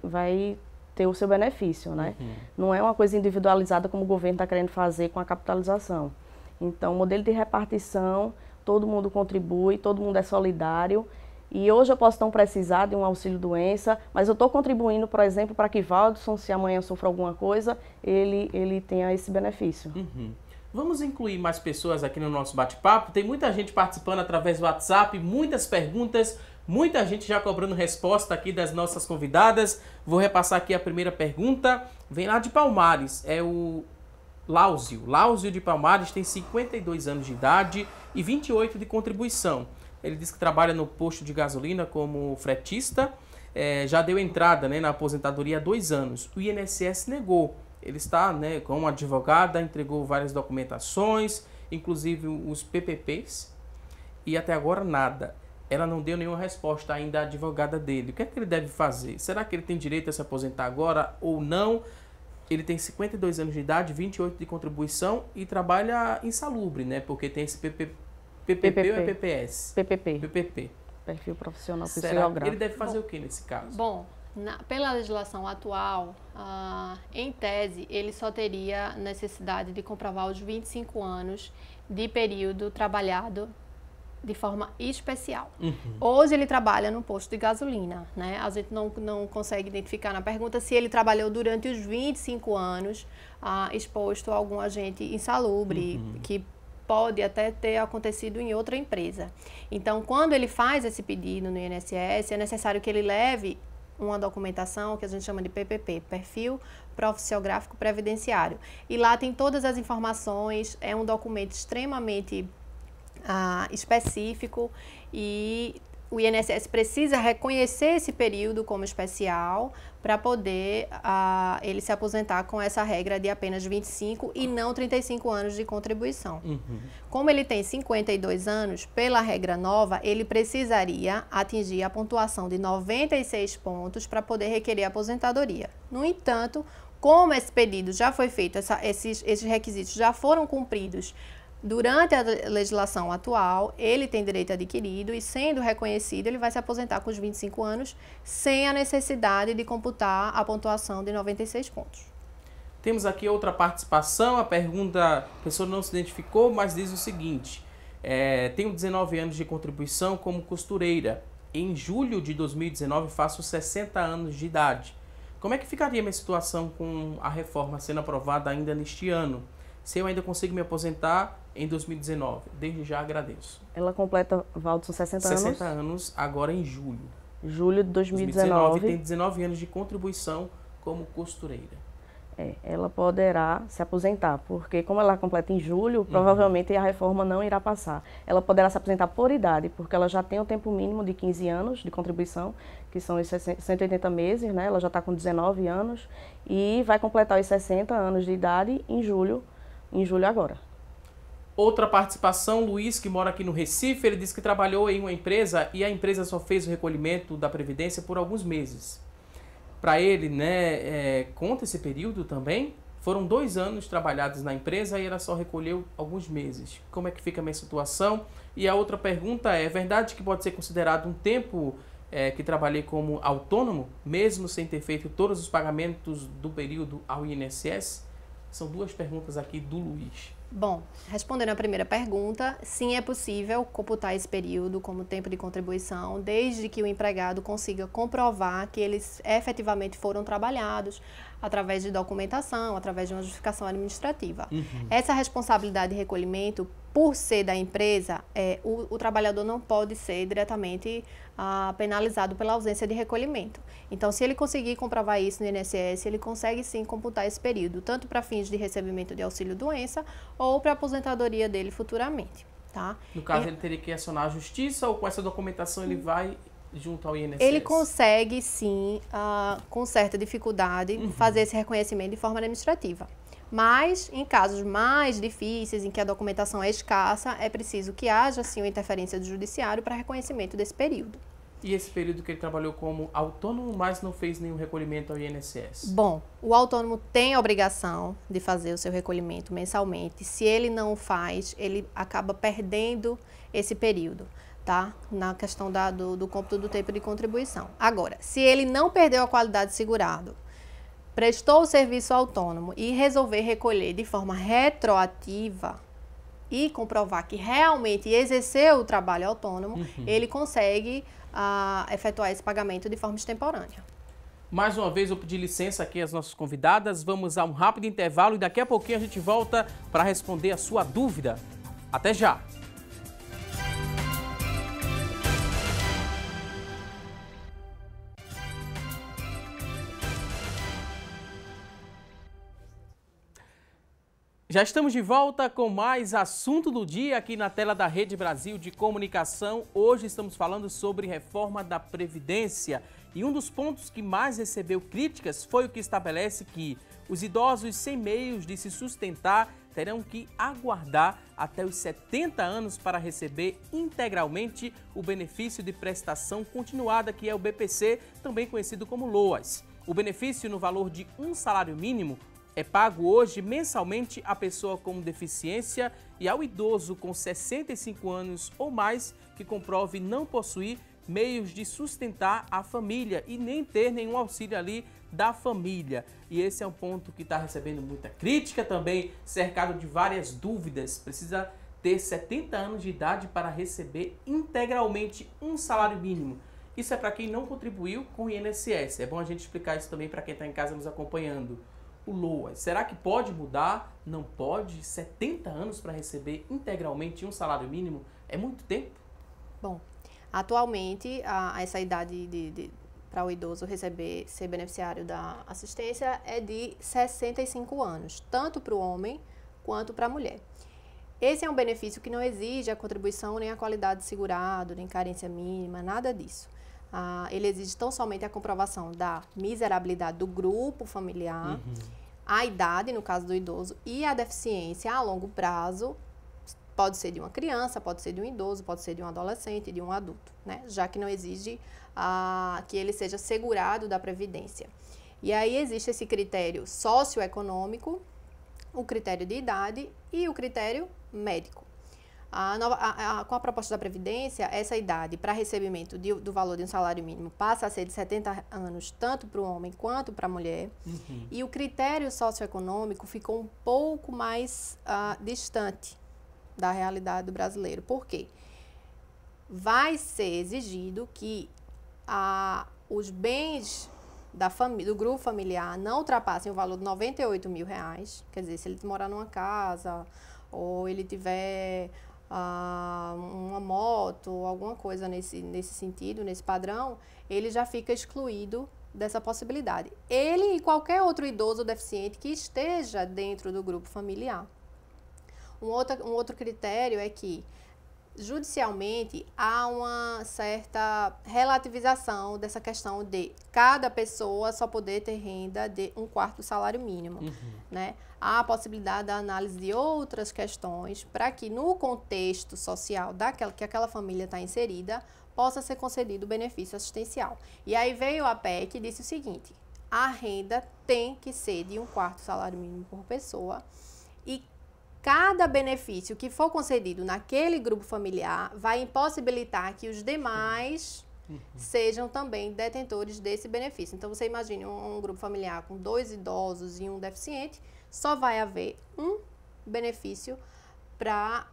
ter o seu benefício, né? Não é uma coisa individualizada como o governo está querendo fazer com a capitalização. Então, o modelo de repartição, todo mundo contribui, todo mundo é solidário. E hoje eu posso não precisar de um auxílio-doença, mas eu estou contribuindo, por exemplo, para que Valdson, se amanhã sofra alguma coisa, ele tenha esse benefício. Vamos incluir mais pessoas aqui no nosso bate-papo. Tem muita gente participando através do WhatsApp, muitas perguntas, muita gente já cobrando resposta aqui das nossas convidadas. Vou repassar aqui a primeira pergunta. Vem lá de Palmares, é o Láuzio. Láuzio de Palmares tem 52 anos de idade e 28 de contribuição. Ele diz que trabalha no posto de gasolina como fretista, já deu entrada, né, na aposentadoria há 2 anos. O INSS negou. Ele está, né, com uma advogada, entregou várias documentações, inclusive os PPPs, e até agora nada. Ela não deu nenhuma resposta ainda à advogada dele. O que é que ele deve fazer? Será que ele tem direito a se aposentar agora ou não? Ele tem 52 anos de idade, 28 de contribuição e trabalha insalubre, né? Porque tem esse PPP ou é PPS? PPP. Perfil profissional Ele deve fazer o que nesse caso? Bom, pela legislação atual, em tese, ele só teria necessidade de comprovar os 25 anos de período trabalhado de forma especial. Hoje ele trabalha no posto de gasolina, né? A gente não consegue identificar na pergunta se ele trabalhou durante os 25 anos exposto a algum agente insalubre, que pode até ter acontecido em outra empresa. Então, quando ele faz esse pedido no INSS, é necessário que ele leve uma documentação que a gente chama de PPP, Perfil Profissiográfico Previdenciário. E lá tem todas as informações, é um documento extremamente específico e o INSS precisa reconhecer esse período como especial para poder ele se aposentar com essa regra de apenas 25 e não 35 anos de contribuição. Como ele tem 52 anos, pela regra nova, ele precisaria atingir a pontuação de 96 pontos para poder requerer a aposentadoria. No entanto, como esse pedido já foi feito, esses requisitos já foram cumpridos durante a legislação atual, ele tem direito adquirido e, sendo reconhecido, ele vai se aposentar com os 25 anos sem a necessidade de computar a pontuação de 96 pontos. Temos aqui outra participação. A pergunta, a pessoa não se identificou, mas diz o seguinte: tenho 19 anos de contribuição como costureira. Em julho de 2019 faço 60 anos de idade. Como é que ficaria minha situação com a reforma sendo aprovada ainda neste ano? Se eu ainda consigo me aposentar em 2019, desde já agradeço. Ela completa, Valdson, 60 anos? 60 anos agora em julho. Julho de 2019. Tem 19 anos de contribuição como costureira. Ela poderá se aposentar, porque como ela completa em julho, provavelmente a reforma não irá passar. Ela poderá se aposentar por idade, porque ela já tem o tempo mínimo de 15 anos de contribuição, que são os 180 meses, né? Ela já está com 19 anos e vai completar os 60 anos de idade em julho agora. Outra participação, Luiz, que mora aqui no Recife, ele disse que trabalhou em uma empresa e a empresa só fez o recolhimento da Previdência por alguns meses. Para ele, né, conta esse período também? Foram 2 anos trabalhados na empresa e ela só recolheu alguns meses. Como é que fica a minha situação? E a outra pergunta é verdade que pode ser considerado um tempo que trabalhei como autônomo, mesmo sem ter feito todos os pagamentos do período ao INSS? São 2 perguntas aqui do Luiz. Bom, respondendo a primeira pergunta, sim, é possível computar esse período como tempo de contribuição, desde que o empregado consiga comprovar que eles efetivamente foram trabalhados através de documentação, através de uma justificação administrativa. Essa responsabilidade de recolhimento, por ser da empresa, o trabalhador não pode ser diretamente penalizado pela ausência de recolhimento. Então, se ele conseguir comprovar isso no INSS, ele consegue sim computar esse período, tanto para fins de recebimento de auxílio-doença ou para a aposentadoria dele futuramente. Tá? No caso, ele teria que acionar a justiça ou com essa documentação ele vai junto ao INSS? Ele consegue sim, com certa dificuldade, fazer esse reconhecimento de forma administrativa. Mas, em casos mais difíceis, em que a documentação é escassa, é preciso que haja, sim, uma interferência do judiciário para reconhecimento desse período. E esse período que ele trabalhou como autônomo, mas não fez nenhum recolhimento ao INSS? Bom, o autônomo tem a obrigação de fazer o seu recolhimento mensalmente. Se ele não o faz, ele acaba perdendo esse período, tá? Na questão do cômputo do tempo de contribuição. Agora, se ele não perdeu a qualidade de segurado, prestou o serviço autônomo e resolver recolher de forma retroativa e comprovar que realmente exerceu o trabalho autônomo, ele consegue efetuar esse pagamento de forma extemporânea. Mais uma vez, eu pedi licença aqui às nossas convidadas. Vamos a um rápido intervalo e daqui a pouquinho a gente volta para responder a sua dúvida. Até já! Já estamos de volta com mais assunto do dia aqui na tela da Rede Brasil de Comunicação. Hoje estamos falando sobre reforma da Previdência e um dos pontos que mais recebeu críticas foi o que estabelece que os idosos sem meios de se sustentar terão que aguardar até os 70 anos para receber integralmente o benefício de prestação continuada, que é o BPC, também conhecido como LOAS. O benefício no valor de um salário mínimo é pago hoje mensalmente à pessoa com deficiência e ao idoso com 65 anos ou mais que comprove não possuir meios de sustentar a família e nem ter nenhum auxílio ali da família. E esse é um ponto que está recebendo muita crítica também, cercado de várias dúvidas. Precisa ter 70 anos de idade para receber integralmente um salário mínimo. Isso é para quem não contribuiu com o INSS. É bom a gente explicar isso também para quem está em casa nos acompanhando. O LOAS, será que pode mudar? Não pode? 70 anos para receber integralmente um salário mínimo? É muito tempo? Bom, atualmente, essa idade para o idoso ser beneficiário da assistência é de 65 anos, tanto para o homem quanto para a mulher. Esse é um benefício que não exige a contribuição nem a qualidade de segurado, nem carência mínima, nada disso. Ele exige tão somente a comprovação da miserabilidade do grupo familiar, a idade, no caso do idoso, e a deficiência a longo prazo. Pode ser de uma criança, pode ser de um idoso, pode ser de um adolescente, de um adulto, né? Já que não exige que ele seja segurado da Previdência. E aí existe esse critério socioeconômico, o critério de idade e o critério médico. Com a proposta da Previdência, essa idade para recebimento do valor de um salário mínimo passa a ser de 70 anos, tanto para o homem quanto para a mulher. E o critério socioeconômico ficou um pouco mais distante da realidade do brasileiro. Por quê? Vai ser exigido que os bens do grupo familiar não ultrapassem o valor de R$98 mil. Quer dizer, se ele morar numa casa ou ele tiver uma moto, alguma coisa nesse sentido, nesse padrão, ele já fica excluído dessa possibilidade. Ele e qualquer outro idoso ou deficiente que esteja dentro do grupo familiar. Um outro critério é que, judicialmente, há uma certa relativização dessa questão de cada pessoa só poder ter renda de 1/4 do salário mínimo, né? Há a possibilidade da análise de outras questões para que, no contexto social que aquela família está inserida, possa ser concedido o benefício assistencial. E aí veio a PEC e disse o seguinte: a renda tem que ser de 1/4 do salário mínimo por pessoa e cada benefício que for concedido naquele grupo familiar vai impossibilitar que os demais sejam também detentores desse benefício. Então, você imagine um grupo familiar com 2 idosos e um deficiente, só vai haver um benefício para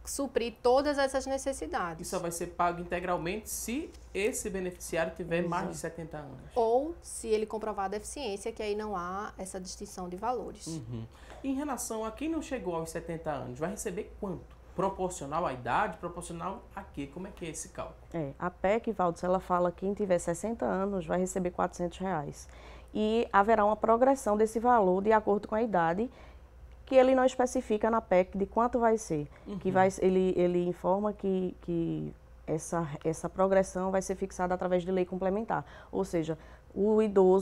suprir todas essas necessidades. E só vai ser pago integralmente se esse beneficiário tiver mais de 70 anos. Ou se ele comprovar a deficiência, que aí não há essa distinção de valores. Em relação a quem não chegou aos 70 anos, vai receber quanto? Proporcional à idade? Proporcional a quê? Como é que é esse cálculo? A PEC, Valdes, ela fala que quem tiver 60 anos vai receber R$400. E haverá uma progressão desse valor de acordo com a idade, que ele não especifica na PEC de quanto vai ser. Ele informa que essa progressão vai ser fixada através de lei complementar. Ou seja, o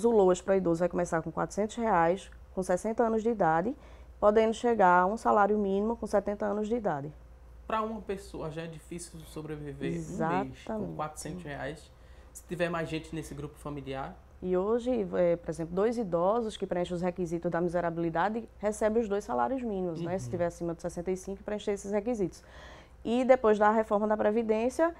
LOAS para idoso vai começar com R$400, com 60 anos de idade, podendo chegar a um salário mínimo com 70 anos de idade. Para uma pessoa já é difícil sobreviver um mês com R$400. Se tiver mais gente nesse grupo familiar... E hoje, por exemplo, 2 idosos que preenchem os requisitos da miserabilidade recebem os 2 salários mínimos, né? Se estiver acima de 65, preencher esses requisitos. E depois da reforma da Previdência,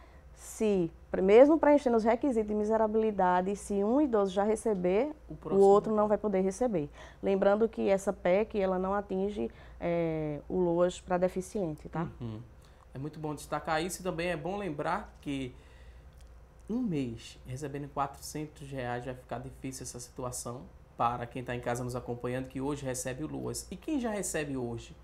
mesmo preenchendo os requisitos de miserabilidade, se um idoso já receber, o outro não vai poder receber. Lembrando que essa PEC, ela não atinge o LOAS para deficiente, tá? É muito bom destacar isso e também é bom lembrar que um mês recebendo R$400 vai ficar difícil essa situação para quem está em casa nos acompanhando, que hoje recebe o LOAS. E quem já recebe hoje,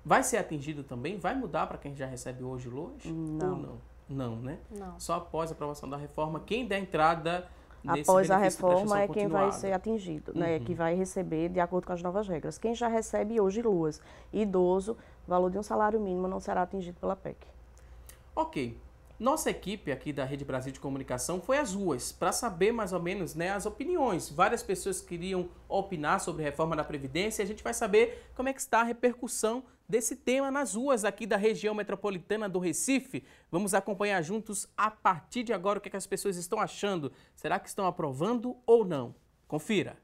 vai ser atingido também? Vai mudar para quem já recebe hoje o LOAS? Não. Ou não? Não, né? Não. Só após a aprovação da reforma, quem der entrada nesse após a benefício reforma de é quem vai ser atingido, né? Que vai receber de acordo com as novas regras. Quem já recebe hoje LOAS, idoso, o valor de um salário mínimo não será atingido pela PEC. Ok. Nossa equipe aqui da Rede Brasil de Comunicação foi às ruas para saber mais ou menos, né, as opiniões. Várias pessoas queriam opinar sobre a reforma da Previdência e a gente vai saber como é que está a repercussão desse tema nas ruas aqui da região metropolitana do Recife. Vamos acompanhar juntos a partir de agora o que as pessoas estão achando. Será que estão aprovando ou não? Confira.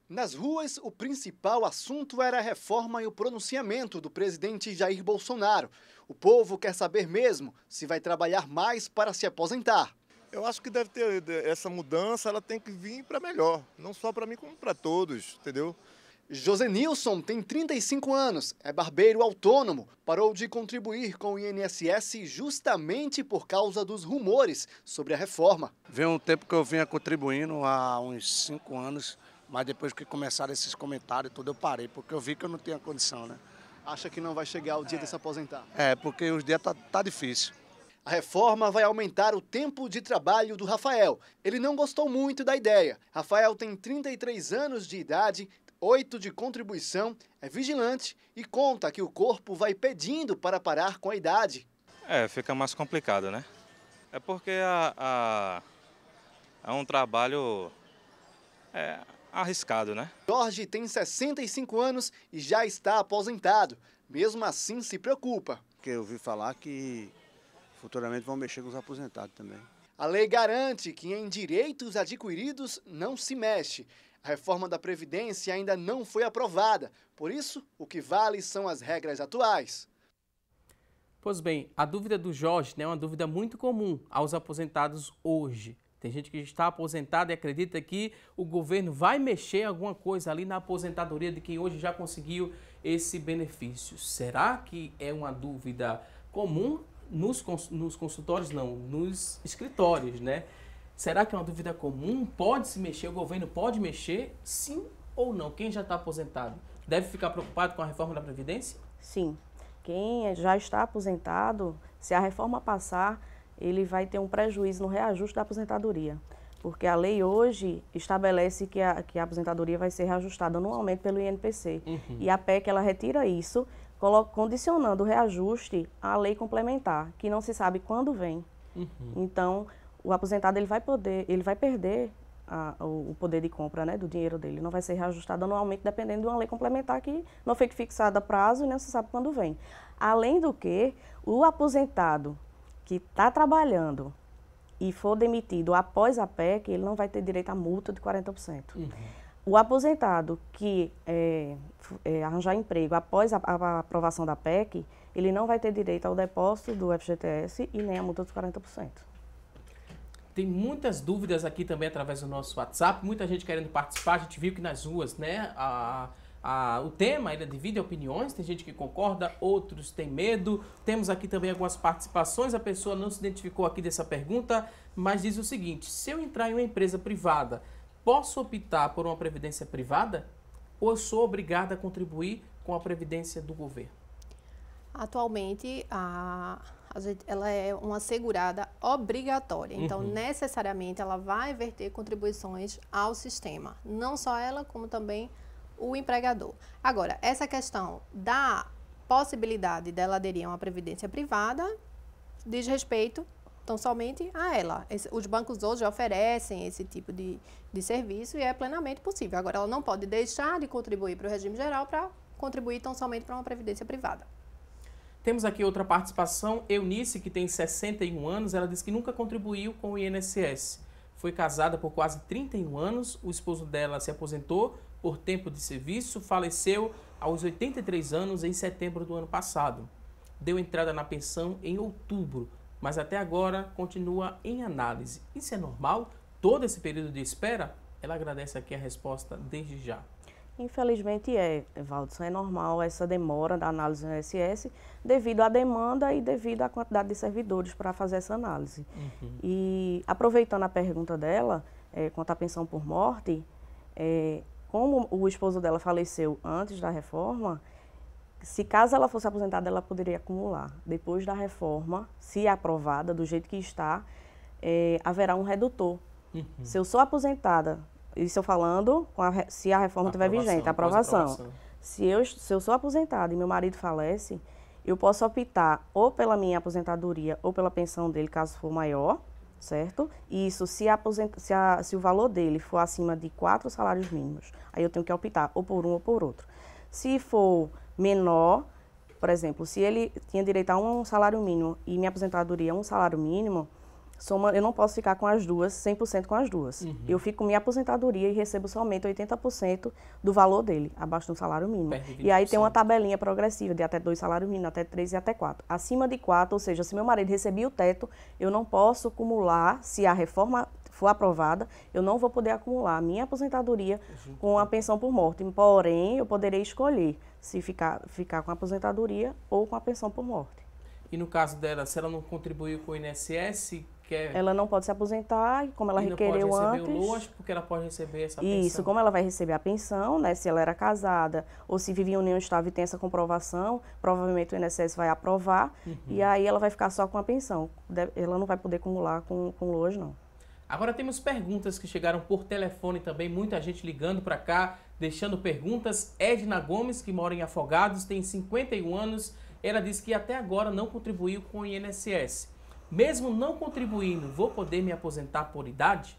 Nas ruas, o principal assunto era a reforma e o pronunciamento do presidente Jair Bolsonaro. O povo quer saber mesmo se vai trabalhar mais para se aposentar. Eu acho que deve ter essa mudança, ela tem que vir para melhor, não só para mim como para todos, entendeu? Josenilson tem 35 anos, é barbeiro autônomo. Parou de contribuir com o INSS justamente por causa dos rumores sobre a reforma. Vem um tempo que eu vinha contribuindo, há uns 5 anos, mas depois que começaram esses comentários tudo, eu parei, porque eu vi que eu não tinha condição, né? Acha que não vai chegar o dia de se aposentar? Porque os dias tá difícil. A reforma vai aumentar o tempo de trabalho do Rafael. Ele não gostou muito da ideia. Rafael tem 33 anos de idade, 8 de contribuição, é vigilante e conta que o corpo vai pedindo para parar com a idade. Fica mais complicado, né? É porque é um trabalho arriscado, né? Jorge tem 65 anos e já está aposentado. Mesmo assim, se preocupa. Porque eu ouvi falar que futuramente vão mexer com os aposentados também. A lei garante que em direitos adquiridos não se mexe. A reforma da Previdência ainda não foi aprovada. Por isso, o que vale são as regras atuais. Pois bem, a dúvida do Jorge é uma dúvida muito comum aos aposentados hoje. Tem gente que está aposentada e acredita que o governo vai mexer alguma coisa ali na aposentadoria de quem hoje já conseguiu esse benefício. Será que é uma dúvida comum nos consultórios? Não, nos escritórios, né? Será que é uma dúvida comum? Pode se mexer? O governo pode mexer? Sim ou não? Quem já está aposentado deve ficar preocupado com a reforma da Previdência? Sim. Quem já está aposentado, se a reforma passar, ele vai ter um prejuízo no reajuste da aposentadoria. Porque a lei hoje estabelece que a aposentadoria vai ser reajustada anualmente pelo INPC. E a PEC, ela retira isso, condicionando o reajuste à lei complementar, que não se sabe quando vem. Então, o aposentado ele vai perder o poder de compra, né, do dinheiro dele. Não vai ser reajustado anualmente, dependendo de uma lei complementar que não foi fixada a prazo e não se sabe quando vem. Além do que, o aposentado que está trabalhando e for demitido após a PEC, ele não vai ter direito à multa de 40%. O aposentado que arranjar emprego após a aprovação da PEC, ele não vai ter direito ao depósito do FGTS e nem à multa dos 40%. Tem muitas dúvidas aqui também através do nosso WhatsApp, muita gente querendo participar. A gente viu que nas ruas, né, o tema ainda divide opiniões, tem gente que concorda, outros têm medo. Temos aqui também algumas participações, a pessoa não se identificou aqui dessa pergunta, mas diz o seguinte: se eu entrar em uma empresa privada, posso optar por uma previdência privada ou eu sou obrigada a contribuir com a previdência do governo? Atualmente, ela é uma segurada obrigatória, então necessariamente ela vai verter contribuições ao sistema, não só ela, como também o empregador. Agora, essa questão da possibilidade dela aderir a uma previdência privada diz respeito tão somente a ela. Os bancos hoje oferecem esse tipo de serviço e é plenamente possível. Agora, ela não pode deixar de contribuir para o regime geral para contribuir tão somente para uma previdência privada. Temos aqui outra participação, Eunice, que tem 61 anos, ela diz que nunca contribuiu com o INSS. Foi casada por quase 31 anos, o esposo dela se aposentou por tempo de serviço, faleceu aos 83 anos em setembro do ano passado. Deu entrada na pensão em outubro, mas até agora continua em análise. Isso é normal? Todo esse período de espera? Ela agradece aqui a resposta desde já. Infelizmente Valdson, é normal essa demora da análise do INSS devido à demanda e devido à quantidade de servidores para fazer essa análise. E aproveitando a pergunta dela, quanto à pensão por morte, como o esposo dela faleceu antes da reforma, se caso ela fosse aposentada, ela poderia acumular. Depois da reforma, se aprovada do jeito que está, haverá um redutor. Se eu sou aposentada, isso eu falando se a reforma estiver vigente, a aprovação. Se eu sou aposentada e meu marido falece, eu posso optar ou pela minha aposentadoria ou pela pensão dele, caso for maior, certo? E isso, se o valor dele for acima de 4 salários mínimos, aí eu tenho que optar ou por um ou por outro. Se for menor, por exemplo, se ele tinha direito a um salário mínimo e minha aposentadoria é um salário mínimo, eu não posso ficar com as duas, 100% com as duas. Eu fico com minha aposentadoria e recebo somente 80% do valor dele, abaixo do salário mínimo. E aí tem uma tabelinha progressiva de até 2 salários mínimos, até 3 e até 4. Acima de 4, ou seja, se meu marido recebia o teto, eu não posso acumular, se a reforma for aprovada, eu não vou poder acumular a minha aposentadoria com a pensão por morte. Porém, eu poderei escolher se ficar com a aposentadoria ou com a pensão por morte. E no caso dela, se ela não contribuiu com o INSS, ela não pode se aposentar, como ela requereu antes. Não pode receber o LOAS, porque ela pode receber essa pensão. Isso, como ela vai receber a pensão, né, se ela era casada ou se vivia em união estável e tem essa comprovação, provavelmente o INSS vai aprovar e aí ela vai ficar só com a pensão. Ela não vai poder acumular com o LOAS, não. Agora temos perguntas que chegaram por telefone também, muita gente ligando para cá, deixando perguntas. Edna Gomes, que mora em Afogados, tem 51 anos. Ela disse que até agora não contribuiu com o INSS. Mesmo não contribuindo, vou poder me aposentar por idade?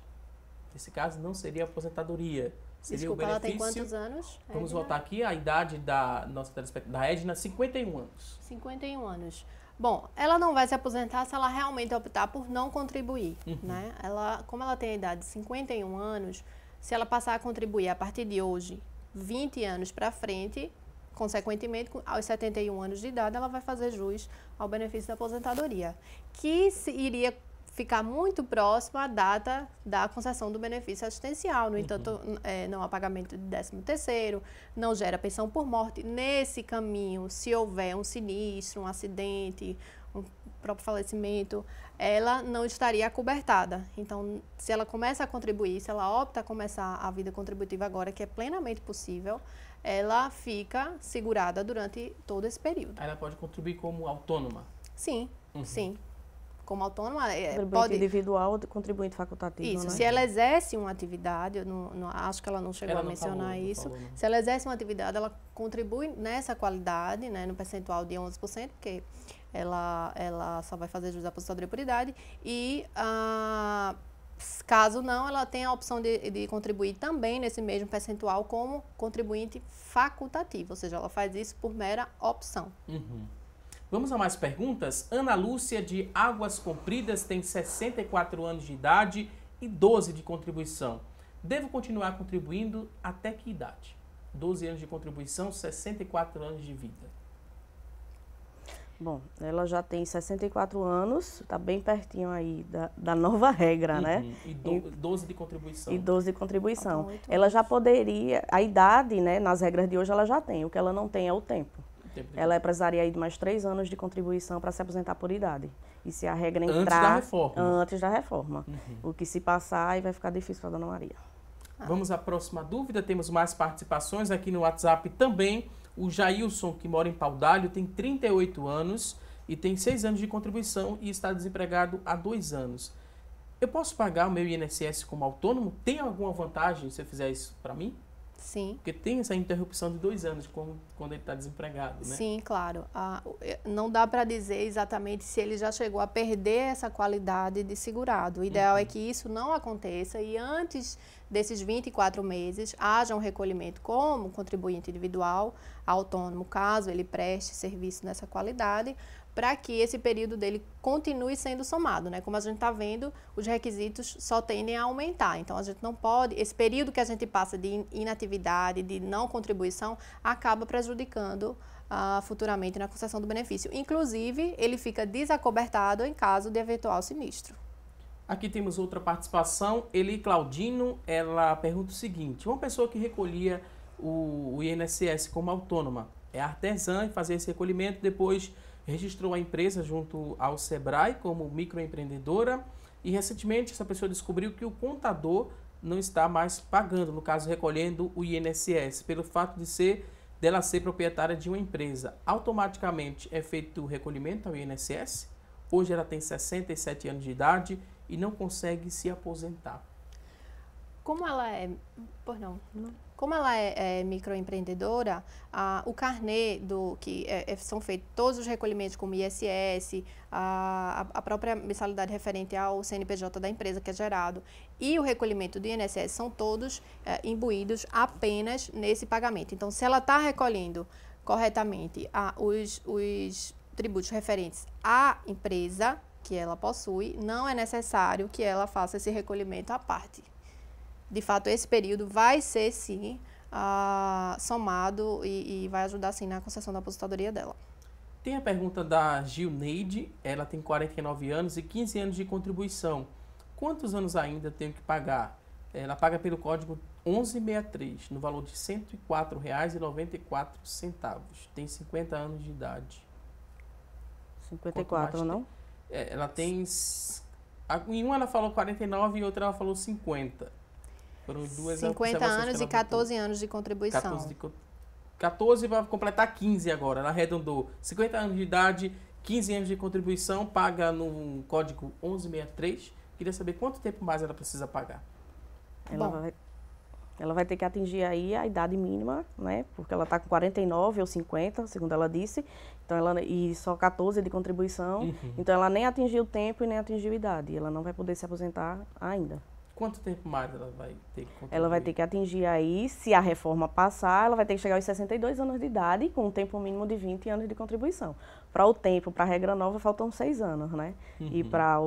Nesse caso, não seria aposentadoria. Seria Desculpa, o benefício. ela tem quantos anos? Vamos voltar aqui, a idade da nossa telespectadora, da Edna, 51 anos. 51 anos. Bom, ela não vai se aposentar se ela realmente optar por não contribuir, né? Como ela tem a idade de 51 anos, se ela passar a contribuir a partir de hoje, 20 anos para frente, consequentemente, aos 71 anos de idade, ela vai fazer jus ao benefício da aposentadoria, que iria ficar muito próximo à data da concessão do benefício assistencial. No entanto, não há pagamento de 13º, não gera pensão por morte. Nesse caminho, se houver um sinistro, um acidente, um próprio falecimento, ela não estaria acobertada. Então, se ela começa a contribuir, se ela opta a começar a vida contributiva agora, que é plenamente possível, ela fica segurada durante todo esse período. Ela pode contribuir como autônoma? Sim, sim. Como autônoma, contribuinte individual, contribuinte facultativo. Isso, né? se ela exerce uma atividade, eu não acho que ela não chegou a mencionar isso. Se ela exerce uma atividade, ela contribui nessa qualidade, né, no percentual de 11%, porque ela só vai fazer jus à aposentadoria por idade. E caso não, ela tem a opção de contribuir também nesse mesmo percentual como contribuinte facultativo, ou seja, ela faz isso por mera opção. Vamos a mais perguntas? Ana Lúcia, de Águas Compridas, tem 64 anos de idade e 12 de contribuição. Devo continuar contribuindo até que idade? 12 anos de contribuição, 64 anos de vida. Bom, ela já tem 64 anos, está bem pertinho aí da nova regra, né? E 12 de contribuição. E 12 de contribuição. Ela já poderia, a idade, né, nas regras de hoje ela já tem, o que ela não tem é o tempo. Ela precisaria aí de mais 3 anos de contribuição para se aposentar por idade. E se a regra entrar... Antes da reforma. O que se passar, aí vai ficar difícil para a dona Maria. Vamos à próxima dúvida. Temos mais participações aqui no WhatsApp também. O Jailson, que mora em Paudalho, tem 38 anos e tem 6 anos de contribuição e está desempregado há 2 anos. Eu posso pagar o meu INSS como autônomo? Tem alguma vantagem se eu fizer isso para mim? Sim. Porque tem essa interrupção de 2 anos quando ele está desempregado, né? Sim, claro. Não dá para dizer exatamente se ele já chegou a perder essa qualidade de segurado. O ideal é que isso não aconteça e antes desses 24 meses haja um recolhimento como contribuinte individual, autônomo, caso ele preste serviço nessa qualidade, para que esse período dele continue sendo somado, né? Como a gente está vendo, os requisitos só tendem a aumentar. Então, a gente não pode... Esse período que a gente passa de inatividade, de não contribuição, acaba prejudicando futuramente na concessão do benefício. Inclusive, ele fica desacobertado em caso de eventual sinistro. Aqui temos outra participação. Eli Claudino, ela pergunta o seguinte. Uma pessoa que recolhia o INSS como autônoma, é artesã e fazia esse recolhimento, depois registrou a empresa junto ao Sebrae como microempreendedora e recentemente essa pessoa descobriu que o contador não está mais pagando, no caso recolhendo o INSS, pelo fato dela ser proprietária de uma empresa. Automaticamente é feito o recolhimento ao INSS. Hoje ela tem 67 anos de idade e não consegue se aposentar. Como ela é... Por não. Como ela é microempreendedora, o carnê são feitos todos os recolhimentos como ISS, a própria mensalidade referente ao CNPJ da empresa que é gerado e o recolhimento do INSS são todos imbuídos apenas nesse pagamento. Então, se ela está recolhendo corretamente os tributos referentes à empresa que ela possui, não é necessário que ela faça esse recolhimento à parte. De fato, esse período vai ser, sim, somado e vai ajudar, sim, na concessão da aposentadoria dela. Tem a pergunta da Gilneide, ela tem 49 anos e 15 anos de contribuição. quantos anos ainda tenho que pagar? Ela paga pelo código 1163, no valor de R$ 104,94. Tem 50 anos de idade. 54, não? Ela tem... Em uma ela falou 49 e outra ela falou 50. Foram duas 50 anos e 14 anos de contribuição. 14 vai completar 15 agora. Ela arredondou 50 anos de idade, 15 anos de contribuição, paga no código 1163. Queria saber quanto tempo mais ela precisa pagar. Ela vai ter que atingir aí a idade mínima, né? Porque ela está com 49 ou 50, segundo ela disse. Então e só 14 de contribuição. Então ela nem atingiu o tempo e nem atingiu a idade. Ela não vai poder se aposentar ainda. Quanto tempo mais ela vai ter que contribuir? Ela vai ter que atingir aí, se a reforma passar, ela vai ter que chegar aos 62 anos de idade, com um tempo mínimo de 20 anos de contribuição. Para o tempo, para a regra nova, faltam 6 anos, né? E para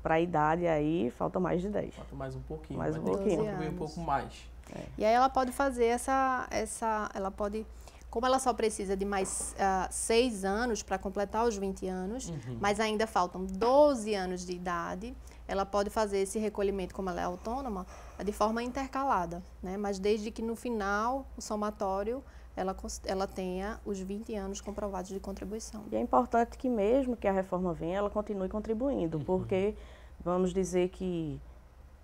a idade aí, falta mais de 10. Falta mais um pouquinho. Mais um pouquinho. Contribuir um pouco mais. E aí ela pode fazer ela pode... Como ela só precisa de mais 6 anos para completar os 20 anos, mas ainda faltam 12 anos de idade, ela pode fazer esse recolhimento, como ela é autônoma, de forma intercalada, né? Mas desde que no final, o somatório, ela tenha os 20 anos comprovados de contribuição. E é importante que mesmo que a reforma venha, ela continue contribuindo, porque vamos dizer que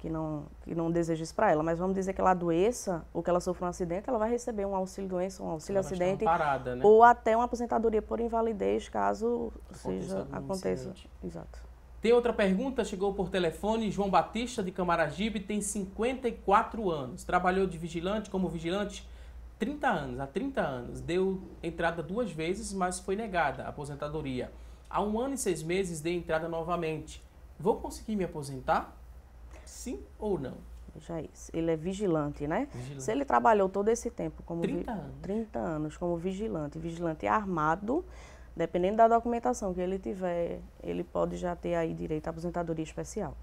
não deseja isso para ela, mas vamos dizer que ela adoeça ou que ela sofra um acidente, ela vai receber um auxílio-doença, um auxílio-acidente, né? ou até uma aposentadoria por invalidez, caso aconteça. Exato. Tem outra pergunta, chegou por telefone, João Batista de Camaragibe, tem 54 anos, trabalhou de vigilante, como vigilante, há 30 anos, deu entrada 2 vezes, mas foi negada a aposentadoria. Há 1 ano e 6 meses dei entrada novamente. Vou conseguir me aposentar? Sim ou não? Veja isso. Ele é vigilante, né? Se ele trabalhou todo esse tempo como 30 anos como vigilante armado, dependendo da documentação que ele tiver, ele pode já ter aí direito à aposentadoria especial.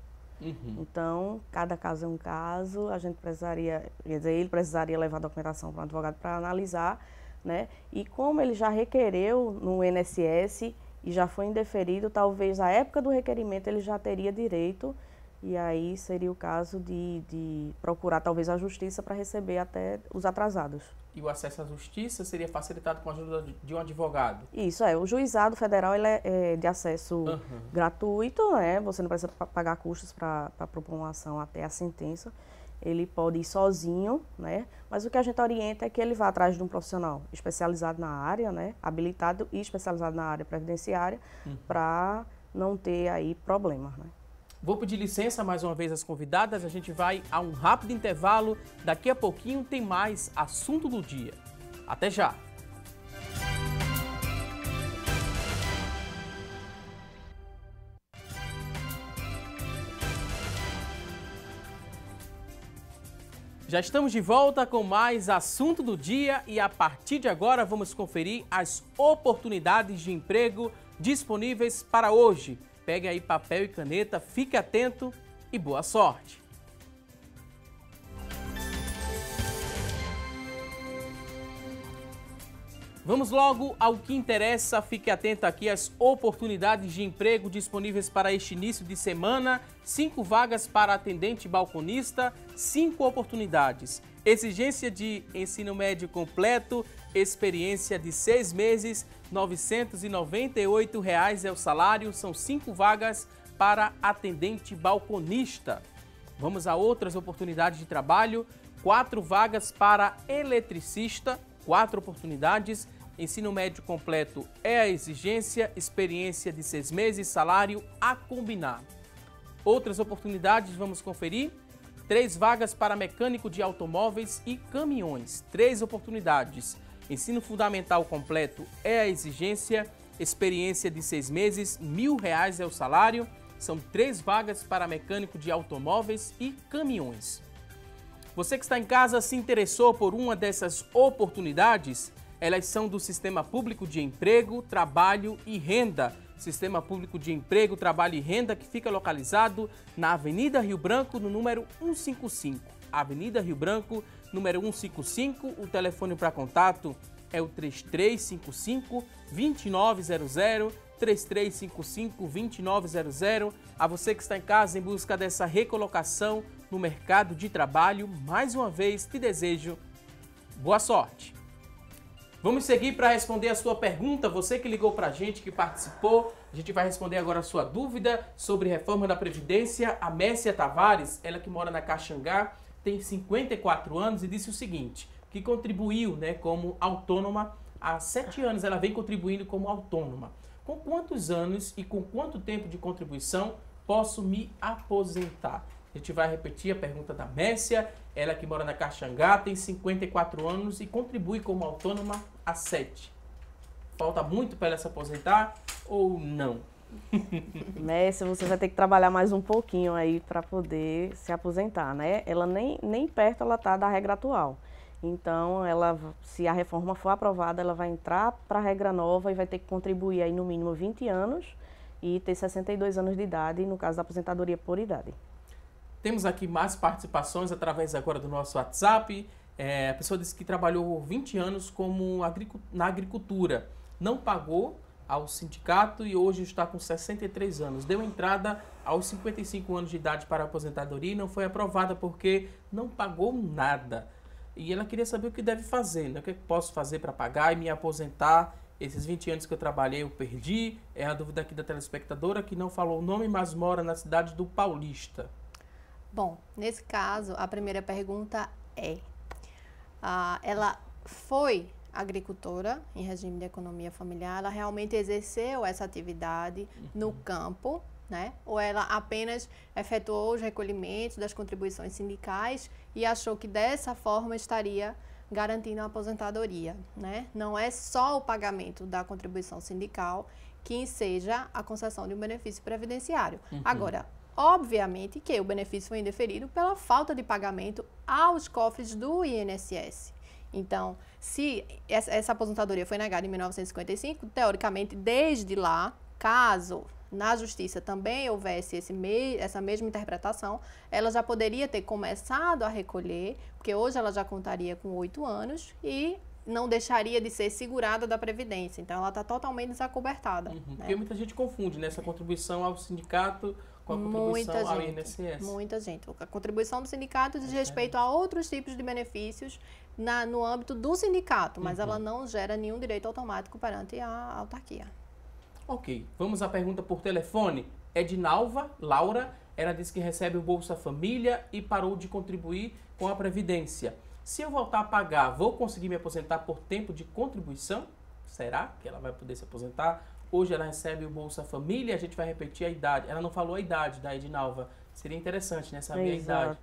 Então, cada caso é um caso, ele precisaria levar a documentação para um advogado para analisar, né? E como ele já requereu no INSS e já foi indeferido, talvez à época do requerimento ele já teria direito. E aí seria o caso de procurar talvez a justiça para receber até os atrasados. E o acesso à justiça seria facilitado com a ajuda de um advogado? Isso, o juizado federal ele é de acesso gratuito, né? Você não precisa pagar custos para propor uma ação até a sentença. Ele pode ir sozinho, né? Mas o que a gente orienta é que ele vá atrás de um profissional especializado na área, né? Habilitado e especializado na área previdenciária, para não ter aí problemas, né? Vou pedir licença mais uma vez às convidadas, a gente vai a um rápido intervalo, daqui a pouquinho tem mais assunto do dia. Até já! Já estamos de volta com mais assunto do dia e a partir de agora vamos conferir as oportunidades de emprego disponíveis para hoje. Pegue aí papel e caneta, fique atento e boa sorte! Vamos logo ao que interessa, fique atento aqui às oportunidades de emprego disponíveis para este início de semana. 5 vagas para atendente balconista, 5 oportunidades. Exigência de ensino médio completo, experiência de 6 meses, R$ 998 é o salário, são 5 vagas para atendente balconista. Vamos a outras oportunidades de trabalho, 4 vagas para eletricista, 4 oportunidades, ensino médio completo é a exigência, experiência de 6 meses, salário a combinar. Outras oportunidades, vamos conferir. 3 vagas para mecânico de automóveis e caminhões, 3 oportunidades. Ensino fundamental completo é a exigência, experiência de 6 meses, R$ 1.000 é o salário. São 3 vagas para mecânico de automóveis e caminhões. Você que está em casa se interessou por uma dessas oportunidades? Elas são do Sistema Público de Emprego, Trabalho e Renda. Sistema Público de Emprego, Trabalho e Renda, que fica localizado na Avenida Rio Branco, no número 155. Avenida Rio Branco, número 155. O telefone para contato é o 3355-2900 3355-2900. A você que está em casa em busca dessa recolocação no mercado de trabalho, mais uma vez te desejo boa sorte. Vamos seguir para responder a sua pergunta. Você que ligou para a gente, que participou, a gente vai responder agora a sua dúvida sobre reforma da Previdência. A Mércia Tavares, ela que mora na Caxangá, tem 54 anos e disse o seguinte, que contribuiu, né, como autônoma há 7 anos. Ela vem contribuindo como autônoma. Com quantos anos e com quanto tempo de contribuição posso me aposentar? A gente vai repetir a pergunta da Mércia. Ela que mora na Caxangá, tem 54 anos e contribui como autônoma há 7. Falta muito para ela se aposentar ou não? Mércia, você vai ter que trabalhar mais um pouquinho aí para poder se aposentar, né? Ela nem perto ela tá da regra atual. Então, se a reforma for aprovada, ela vai entrar para a regra nova e vai ter que contribuir aí no mínimo 20 anos e ter 62 anos de idade, no caso da aposentadoria por idade. Temos aqui mais participações através agora do nosso WhatsApp. A pessoa disse que trabalhou 20 anos na agricultura, não pagou ao sindicato e hoje está com 63 anos. Deu entrada aos 55 anos de idade para a aposentadoria e não foi aprovada porque não pagou nada. E ela queria saber o que deve fazer, né? O que posso fazer para pagar e me aposentar? Esses 20 anos que eu trabalhei eu perdi. É a dúvida aqui da telespectadora que não falou o nome, mas mora na cidade do Paulista. Bom, nesse caso, a primeira pergunta é, ela foi agricultora em regime de economia familiar, ela realmente exerceu essa atividade no campo, né? Ou ela apenas efetuou os recolhimentos das contribuições sindicais e achou que dessa forma estaria garantindo a aposentadoria, né? Não é só o pagamento da contribuição sindical que enseja a concessão de um benefício previdenciário. Agora, obviamente que o benefício foi indeferido pela falta de pagamento aos cofres do INSS. Então, se essa aposentadoria foi negada em 1955, teoricamente, desde lá, caso na Justiça também houvesse essa mesma interpretação, ela já poderia ter começado a recolher, porque hoje ela já contaria com 8 anos e não deixaria de ser segurada da Previdência. Então, ela está totalmente desacobertada. Né? Porque muita gente confunde, né, essa contribuição ao sindicato com a contribuição ao INSS. Muita gente. A contribuição do sindicato diz respeito a outros tipos de benefícios no âmbito do sindicato, mas ela não gera nenhum direito automático perante a autarquia. Ok, vamos à pergunta por telefone. Edinalva Laura, ela diz que recebe o Bolsa Família e parou de contribuir com a Previdência. Se eu voltar a pagar, vou conseguir me aposentar por tempo de contribuição? Será que ela vai poder se aposentar? Hoje ela recebe o Bolsa Família, a gente vai repetir a idade. Ela não falou a idade da Edinalva. Seria interessante, né, saber a idade.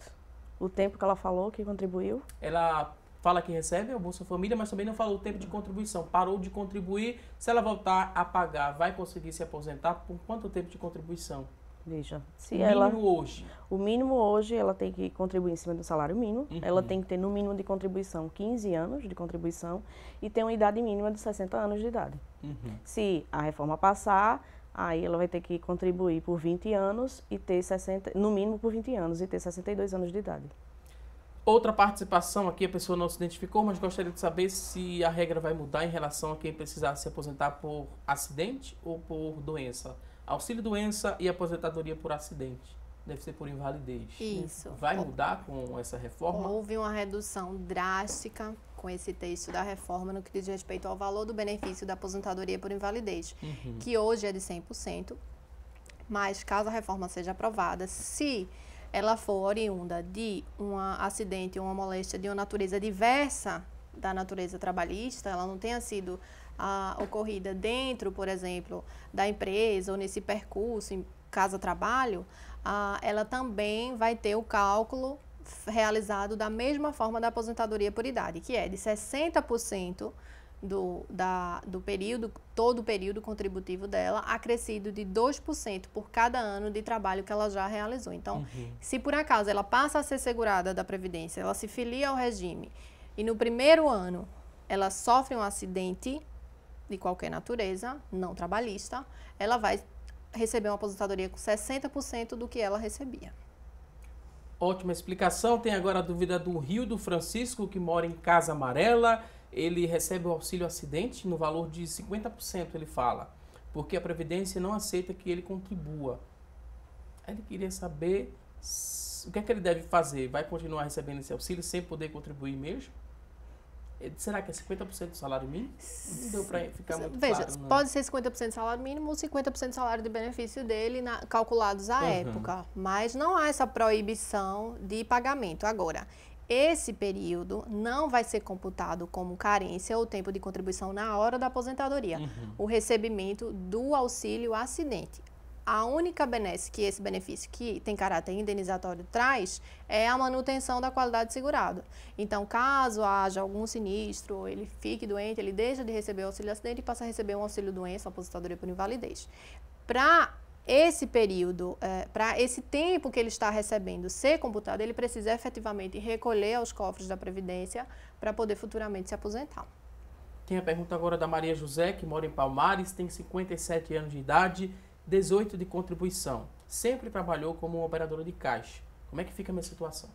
O tempo que ela falou que contribuiu? Ela fala que recebe o Bolsa Família, mas também não falou o tempo de contribuição. Parou de contribuir. Se ela voltar a pagar, vai conseguir se aposentar por quanto tempo de contribuição? Veja, se o mínimo hoje ela tem que contribuir em cima do salário mínimo, ela tem que ter no mínimo de contribuição 15 anos de contribuição e ter uma idade mínima de 60 anos de idade. Se a reforma passar, aí ela vai ter que contribuir por 20 anos e ter no mínimo por 20 anos e ter 62 anos de idade. Outra participação aqui, a pessoa não se identificou, mas gostaria de saber se a regra vai mudar em relação a quem precisar se aposentar por acidente ou por doença. Auxílio-doença e aposentadoria por acidente. Deve ser por invalidez. Isso. Vai mudar com essa reforma? Houve uma redução drástica com esse texto da reforma no que diz respeito ao valor do benefício da aposentadoria por invalidez, que hoje é de 100%, mas caso a reforma seja aprovada, se ela for oriunda de um acidente ou uma moléstia de uma natureza diversa da natureza trabalhista, ela não tenha sido ocorrida dentro, por exemplo, da empresa ou nesse percurso em casa-trabalho, ela também vai ter o cálculo realizado da mesma forma da aposentadoria por idade, que é de 60% do período, todo o período contributivo dela, acrescido de 2% por cada ano de trabalho que ela já realizou. Então, se por acaso ela passa a ser segurada da Previdência, ela se filia ao regime e no primeiro ano ela sofre um acidente de qualquer natureza, não trabalhista, ela vai receber uma aposentadoria com 60% do que ela recebia. Ótima explicação. Tem agora a dúvida do Rio do Francisco, que mora em Casa Amarela. Ele recebe o auxílio acidente no valor de 50%, ele fala. porque a Previdência não aceita que ele contribua. Ele queria saber o que é que ele deve fazer. Vai continuar recebendo esse auxílio sem poder contribuir mesmo? Será que é 50% do salário mínimo? Não deu para ficar muito Veja, claro. Não. Pode ser 50% do salário mínimo ou 50% do salário de benefício dele calculados à época. Mas não há essa proibição de pagamento. Agora, esse período não vai ser computado como carência ou tempo de contribuição na hora da aposentadoria. O recebimento do auxílio acidente. A única benesse que esse benefício, que tem caráter indenizatório, traz é a manutenção da qualidade de segurado. Então, caso haja algum sinistro, ou ele fique doente, ele deixa de receber o auxílio acidente e passa a receber um auxílio doença, uma aposentadoria por invalidez. Para esse período, para esse tempo que ele está recebendo ser computado, ele precisa efetivamente recolher aos cofres da Previdência para poder futuramente se aposentar. Tem a pergunta agora da Maria José, que mora em Palmares, tem 57 anos de idade, 18 de contribuição. Sempre trabalhou como operadora de caixa. Como é que fica a minha situação?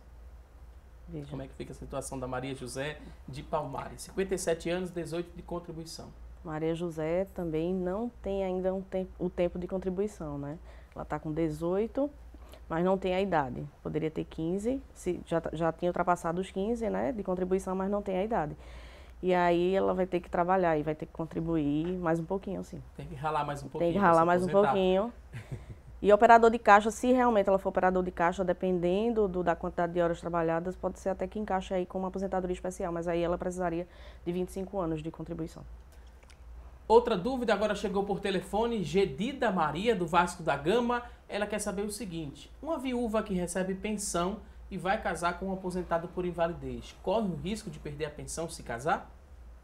Veja. Como é que fica a situação da Maria José de Palmares? 57 anos, 18 de contribuição. Maria José também não tem ainda o tempo de contribuição, né? Ela está com 18, mas não tem a idade. Poderia ter 15, já tinha ultrapassado os 15, né, de contribuição, mas não tem a idade. E aí ela vai ter que trabalhar e vai ter que contribuir mais um pouquinho, sim. Tem que ralar mais um pouquinho. Tem que ralar mais um pouquinho. E operador de caixa, se realmente ela for operador de caixa, dependendo da quantidade de horas trabalhadas, pode ser até que encaixe aí com uma aposentadoria especial, mas aí ela precisaria de 25 anos de contribuição. Outra dúvida agora chegou por telefone, Gedida Maria, do Vasco da Gama. Ela quer saber o seguinte: uma viúva que recebe pensão e vai casar com um aposentado por invalidez, corre o risco de perder a pensão se casar?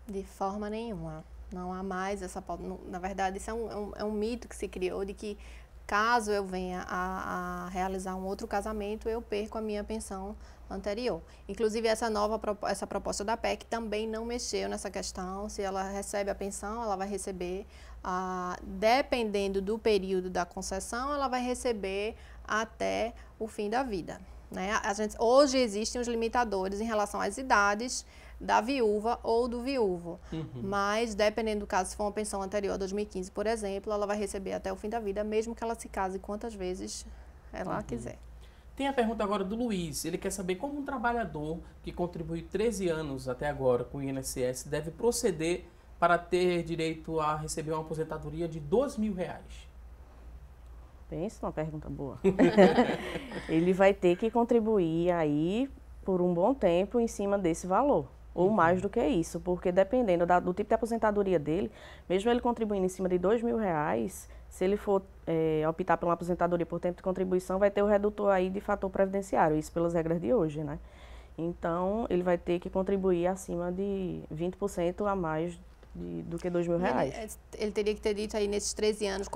De forma nenhuma. Não há mais essa... Na verdade, isso é um mito que se criou de que caso eu venha a realizar um outro casamento, eu perco a minha pensão anterior. Inclusive, essa proposta da PEC também não mexeu nessa questão. Se ela recebe a pensão, ela vai receber, dependendo do período da concessão, ela vai receber até o fim da vida. Né? Hoje existem os limitadores em relação às idades da viúva ou do viúvo, mas dependendo do caso, se for uma pensão anterior a 2015, por exemplo, ela vai receber até o fim da vida, mesmo que ela se case quantas vezes ela quiser. Tem a pergunta agora do Luiz. Ele quer saber como um trabalhador que contribuiu 13 anos até agora com o INSS deve proceder para ter direito a receber uma aposentadoria de R$2.000. Pensa numa pergunta boa. Ele vai ter que contribuir aí por um bom tempo em cima desse valor, ou mais do que isso, porque dependendo do tipo de aposentadoria dele, mesmo ele contribuindo em cima de R$2.000, se ele for optar por uma aposentadoria por tempo de contribuição, vai ter o redutor aí de fator previdenciário, isso pelas regras de hoje, né? Então, ele vai ter que contribuir acima de 20% a mais do que R$2.000. Ele teria que ter dito aí nesses 13 anos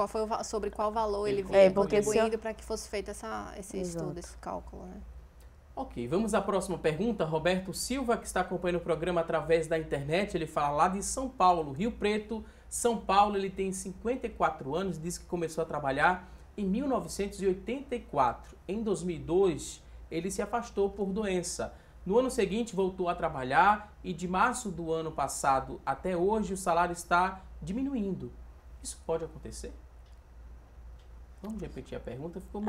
sobre qual valor ele vinha contribuindo para que fosse feito esse estudo, esse cálculo, né? Ok, vamos à próxima pergunta. Roberto Silva, que está acompanhando o programa através da internet, ele fala lá de São Paulo, Rio Preto, São Paulo. Ele tem 54 anos, diz que começou a trabalhar em 1984. Em 2002, ele se afastou por doença. No ano seguinte, voltou a trabalhar e de março do ano passado até hoje, o salário está diminuindo. Isso pode acontecer? Vamos repetir a pergunta, ficou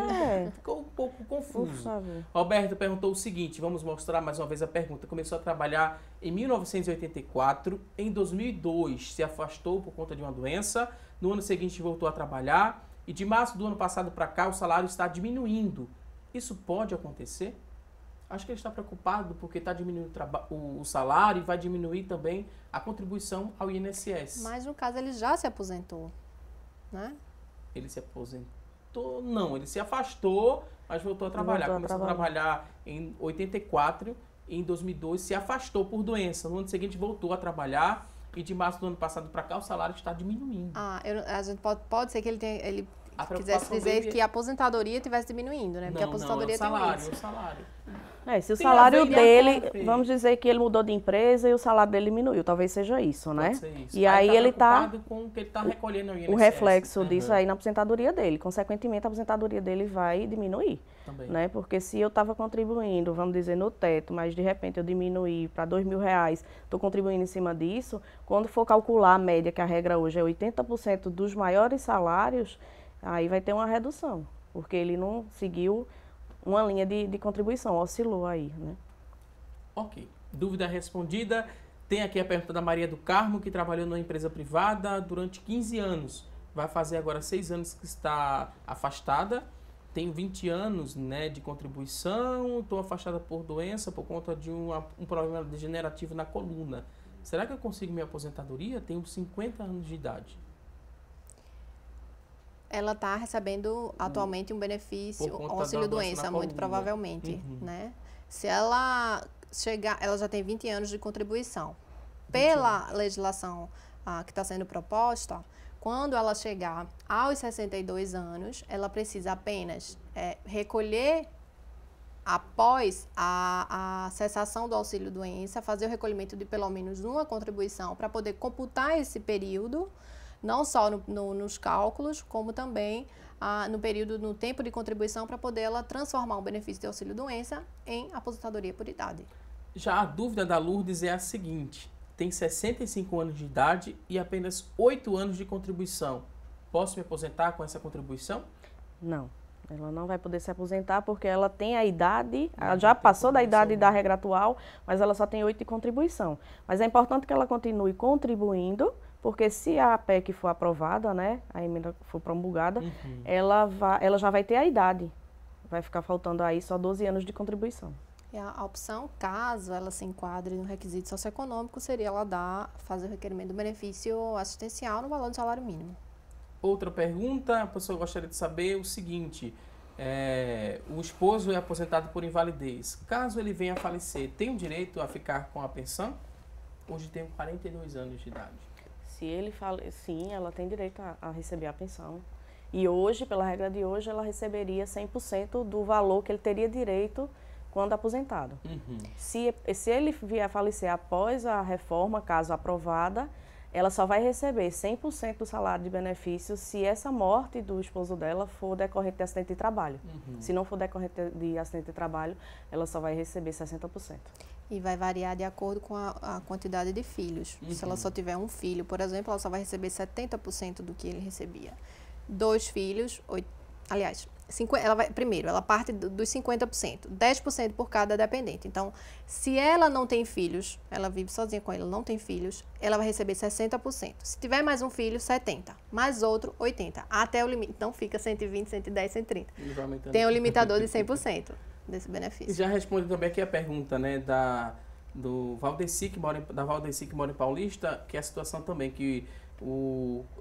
um pouco confuso. Roberto perguntou o seguinte, vamos mostrar mais uma vez a pergunta. Começou a trabalhar em 1984, em 2002 se afastou por conta de uma doença, no ano seguinte voltou a trabalhar e de março do ano passado para cá o salário está diminuindo. Isso pode acontecer? Acho que ele está preocupado porque está diminuindo o salário e vai diminuir também a contribuição ao INSS. Mas no caso ele já se aposentou, né? Ele se aposentou? Não, ele se afastou, mas voltou a trabalhar. Começou a trabalhar em 84 e em 2002 se afastou por doença. No ano seguinte voltou a trabalhar e de março do ano passado para cá o salário está diminuindo. A gente pode ser que ele quisesse dizer que a aposentadoria estivesse diminuindo, né? Porque a aposentadoria tem o salário. Se o salário dele, vamos dizer que ele mudou de empresa e o salário dele diminuiu, talvez seja isso, né? Isso. E aí ele está com o que ele está recolhendo o reflexo disso aí na aposentadoria dele. Consequentemente, a aposentadoria dele vai diminuir, né? Porque se eu estava contribuindo, vamos dizer, no teto, mas de repente eu diminuí para R$2.000, estou contribuindo em cima disso, quando for calcular a média, que a regra hoje é 80% dos maiores salários, aí vai ter uma redução, porque ele não seguiu uma linha de contribuição, oscilou aí, né? Ok. Dúvida respondida. Tem aqui a pergunta da Maria do Carmo, que trabalhou numa empresa privada durante 15 anos. Vai fazer agora 6 anos que está afastada. Tenho 20 anos, né, de contribuição. Estou afastada por doença, por conta de um problema degenerativo na coluna. Será que eu consigo minha aposentadoria? Tenho 50 anos de idade. Ela está recebendo atualmente um benefício, um auxílio-doença, muito provavelmente, né? Se ela chegar, ela já tem 20 anos de contribuição. Pela legislação que está sendo proposta, quando ela chegar aos 62 anos, ela precisa apenas recolher, após a cessação do auxílio-doença, fazer o recolhimento de pelo menos uma contribuição para poder computar esse período, não só nos cálculos, como também no tempo de contribuição, para poder ela transformar o benefício de auxílio-doença em aposentadoria por idade. Já a dúvida da Lourdes é a seguinte: tem 65 anos de idade e apenas 8 anos de contribuição. Posso me aposentar com essa contribuição? Não, ela não vai poder se aposentar porque ela tem a idade, ela já passou da idade da regra atual, mas ela só tem 8 de contribuição. Mas é importante que ela continue contribuindo, porque se a PEC for aprovada, né, a emenda for promulgada, ela já vai ter a idade. Vai ficar faltando aí só 12 anos de contribuição. E a opção, caso ela se enquadre no requisito socioeconômico, seria ela fazer o requerimento do benefício assistencial no valor do salário mínimo. Outra pergunta, a pessoa gostaria de saber o seguinte: o esposo é aposentado por invalidez. Caso ele venha a falecer, tem o direito a ficar com a pensão? Hoje tenho 42 anos de idade. Se ele sim, ela tem direito a receber a pensão. E hoje, pela regra de hoje, ela receberia 100% do valor que ele teria direito quando aposentado. Se ele vier a falecer após a reforma, caso aprovada, ela só vai receber 100% do salário de benefício se essa morte do esposo dela for decorrente de acidente de trabalho. Se não for decorrente de acidente de trabalho, ela só vai receber 60%. E vai variar de acordo com a quantidade de filhos. Se ela só tiver um filho, por exemplo, ela só vai receber 70% do que ele recebia. 2 filhos, aliás, ela parte dos 50%, 10% por cada dependente. Então, se ela não tem filhos, ela vive sozinha com ele, não tem filhos, ela vai receber 60%. Se tiver mais um filho, 70%. Mais outro, 80%. Até o limite. Então, fica 120, 110, 130. Tem um limitador de 100% desse benefício. E já responde também aqui a pergunta, né, da Valdeci, que mora em Paulista, que é a situação também que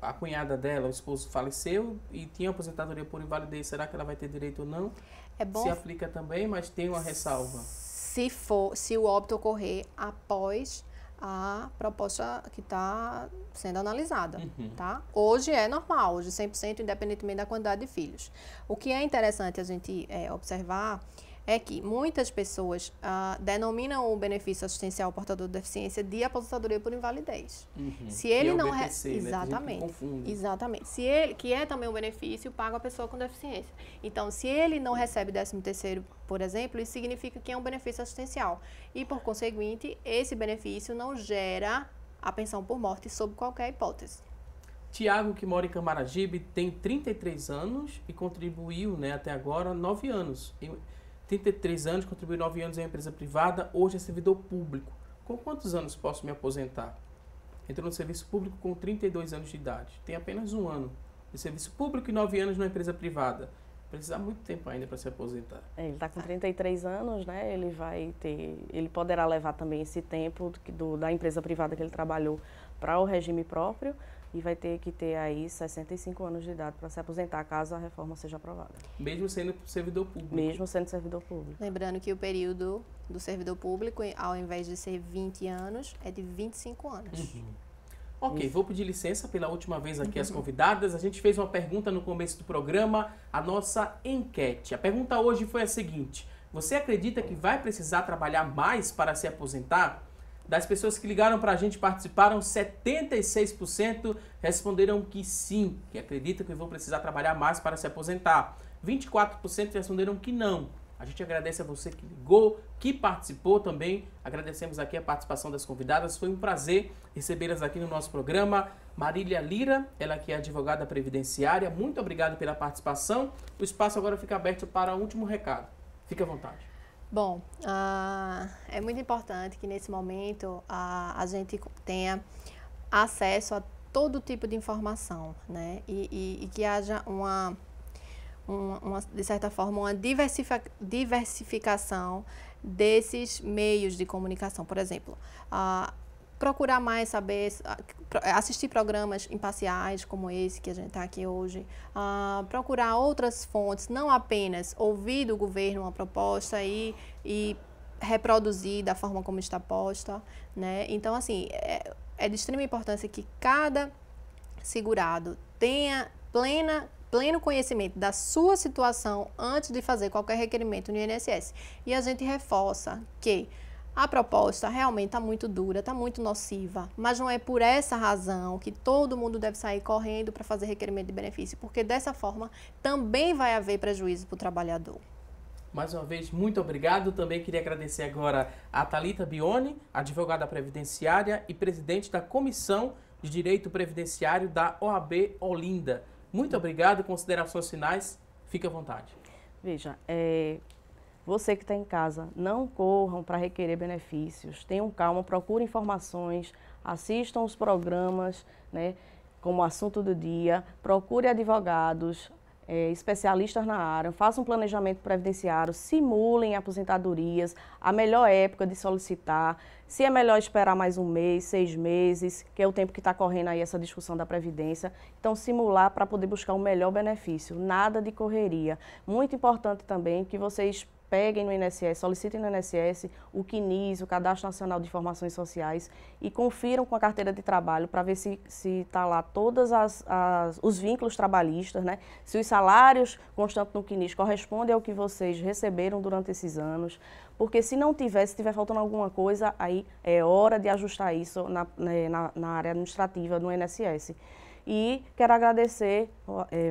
a cunhada dela, o esposo faleceu e tinha aposentadoria por invalidez. Será que ela vai ter direito ou não? É bom. Se aplica também, mas tem uma ressalva. Se o óbito ocorrer após a proposta que está sendo analisada, tá? Hoje é normal, hoje 100%, independentemente da quantidade de filhos. O que é interessante a gente observar é que muitas pessoas denominam o benefício assistencial ao portador de deficiência de aposentadoria por invalidez. Se ele não exatamente, exatamente. Se ele, que é também um benefício pago à pessoa com deficiência. Então, se ele não recebe 13º, por exemplo, isso significa que é um benefício assistencial e, por conseguinte, esse benefício não gera a pensão por morte sob qualquer hipótese. Tiago, que mora em Camaragibe, tem 33 anos e contribuiu, né, até agora 9 anos. 33 anos, contribuiu 9 anos em uma empresa privada, hoje é servidor público. Com quantos anos posso me aposentar? Entrou no serviço público com 32 anos de idade. Tem apenas 1 ano de serviço público e 9 anos numa empresa privada. Precisa muito tempo ainda para se aposentar. Ele está com 33 anos, né? Ele poderá levar também esse tempo da empresa privada que ele trabalhou para o regime próprio. E vai ter que ter aí 65 anos de idade para se aposentar, caso a reforma seja aprovada. Mesmo sendo servidor público? Mesmo sendo servidor público. Lembrando que o período do servidor público, ao invés de ser 20 anos, é de 25 anos. Ok, vou pedir licença pela última vez aqui às convidadas. A gente fez uma pergunta no começo do programa, a nossa enquete. A pergunta hoje foi a seguinte: você acredita que vai precisar trabalhar mais para se aposentar? Das pessoas que ligaram para a gente, participaram, 76% responderam que sim, que acreditam que vão precisar trabalhar mais para se aposentar. 24% responderam que não. A gente agradece a você que ligou, que participou também. Agradecemos aqui a participação das convidadas. Foi um prazer recebê-las aqui no nosso programa. Marília Lira, ela que é advogada previdenciária. Muito obrigado pela participação. O espaço agora fica aberto para o último recado. Fique à vontade. Bom, é muito importante que nesse momento a gente tenha acesso a todo tipo de informação, né? E que haja de certa forma, uma diversificação desses meios de comunicação. Por exemplo, procurar mais saber, assistir programas imparciais como esse que a gente está aqui hoje, procurar outras fontes, não apenas ouvir do governo uma proposta e reproduzir da forma como está posta, né? Então, assim, é de extrema importância que cada segurado tenha pleno conhecimento da sua situação antes de fazer qualquer requerimento no INSS. E a gente reforça que a proposta realmente está muito dura, está muito nociva, mas não é por essa razão que todo mundo deve sair correndo para fazer requerimento de benefício, porque dessa forma também vai haver prejuízo para o trabalhador. Mais uma vez, muito obrigado. Também queria agradecer agora a Thalita Bione, advogada previdenciária e presidente da Comissão de Direito Previdenciário da OAB Olinda. Muito obrigado. Considerações finais, fique à vontade. Veja, você que está em casa, não corram para requerer benefícios, tenham calma, procurem informações, assistam os programas, né, como assunto do dia, procure advogados, especialistas na área, façam um planejamento previdenciário, simulem aposentadorias, a melhor época de solicitar, se é melhor esperar mais um mês, 6 meses, que é o tempo que está correndo aí essa discussão da Previdência. Então, simular para poder buscar o melhor benefício, nada de correria. Muito importante também que vocês peguem no INSS, solicitem no INSS o CNIS, o Cadastro Nacional de Informações Sociais, e confiram com a carteira de trabalho para ver se está lá todos os vínculos trabalhistas, né? Se os salários constantes no CNIS correspondem ao que vocês receberam durante esses anos, porque se não tiver, se estiver faltando alguma coisa, aí é hora de ajustar isso na área administrativa do INSS. E quero agradecer,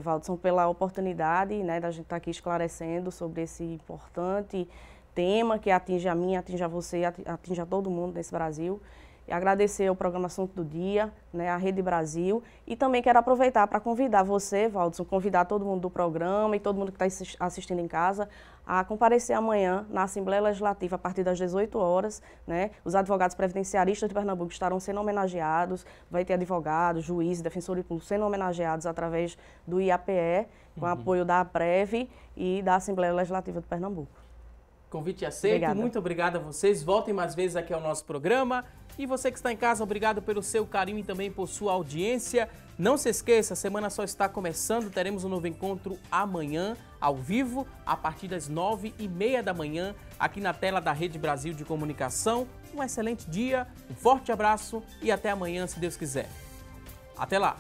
Valdson, pela oportunidade, né, da gente estar aqui esclarecendo sobre esse importante tema que atinge a mim, atinge a você, atinge a todo mundo nesse Brasil. E agradecer ao programa Assunto do Dia, né, a Rede Brasil. E também quero aproveitar para convidar você, Valdson, convidar todo mundo do programa e todo mundo que está assistindo em casa a comparecer amanhã na Assembleia Legislativa a partir das 18 horas. Né? Os advogados previdenciaristas de Pernambuco estarão sendo homenageados, vai ter advogados, juízes, defensores públicos sendo homenageados através do IAPE, com apoio da APREV e da Assembleia Legislativa de Pernambuco. Convite aceito. Obrigada. Muito obrigado a vocês. Voltem mais vezes aqui ao nosso programa. E você que está em casa, obrigado pelo seu carinho e também por sua audiência. Não se esqueça, a semana só está começando. Teremos um novo encontro amanhã, ao vivo, a partir das 9h30 da manhã, aqui na tela da Rede Brasil de Comunicação. Um excelente dia, um forte abraço e até amanhã, se Deus quiser. Até lá!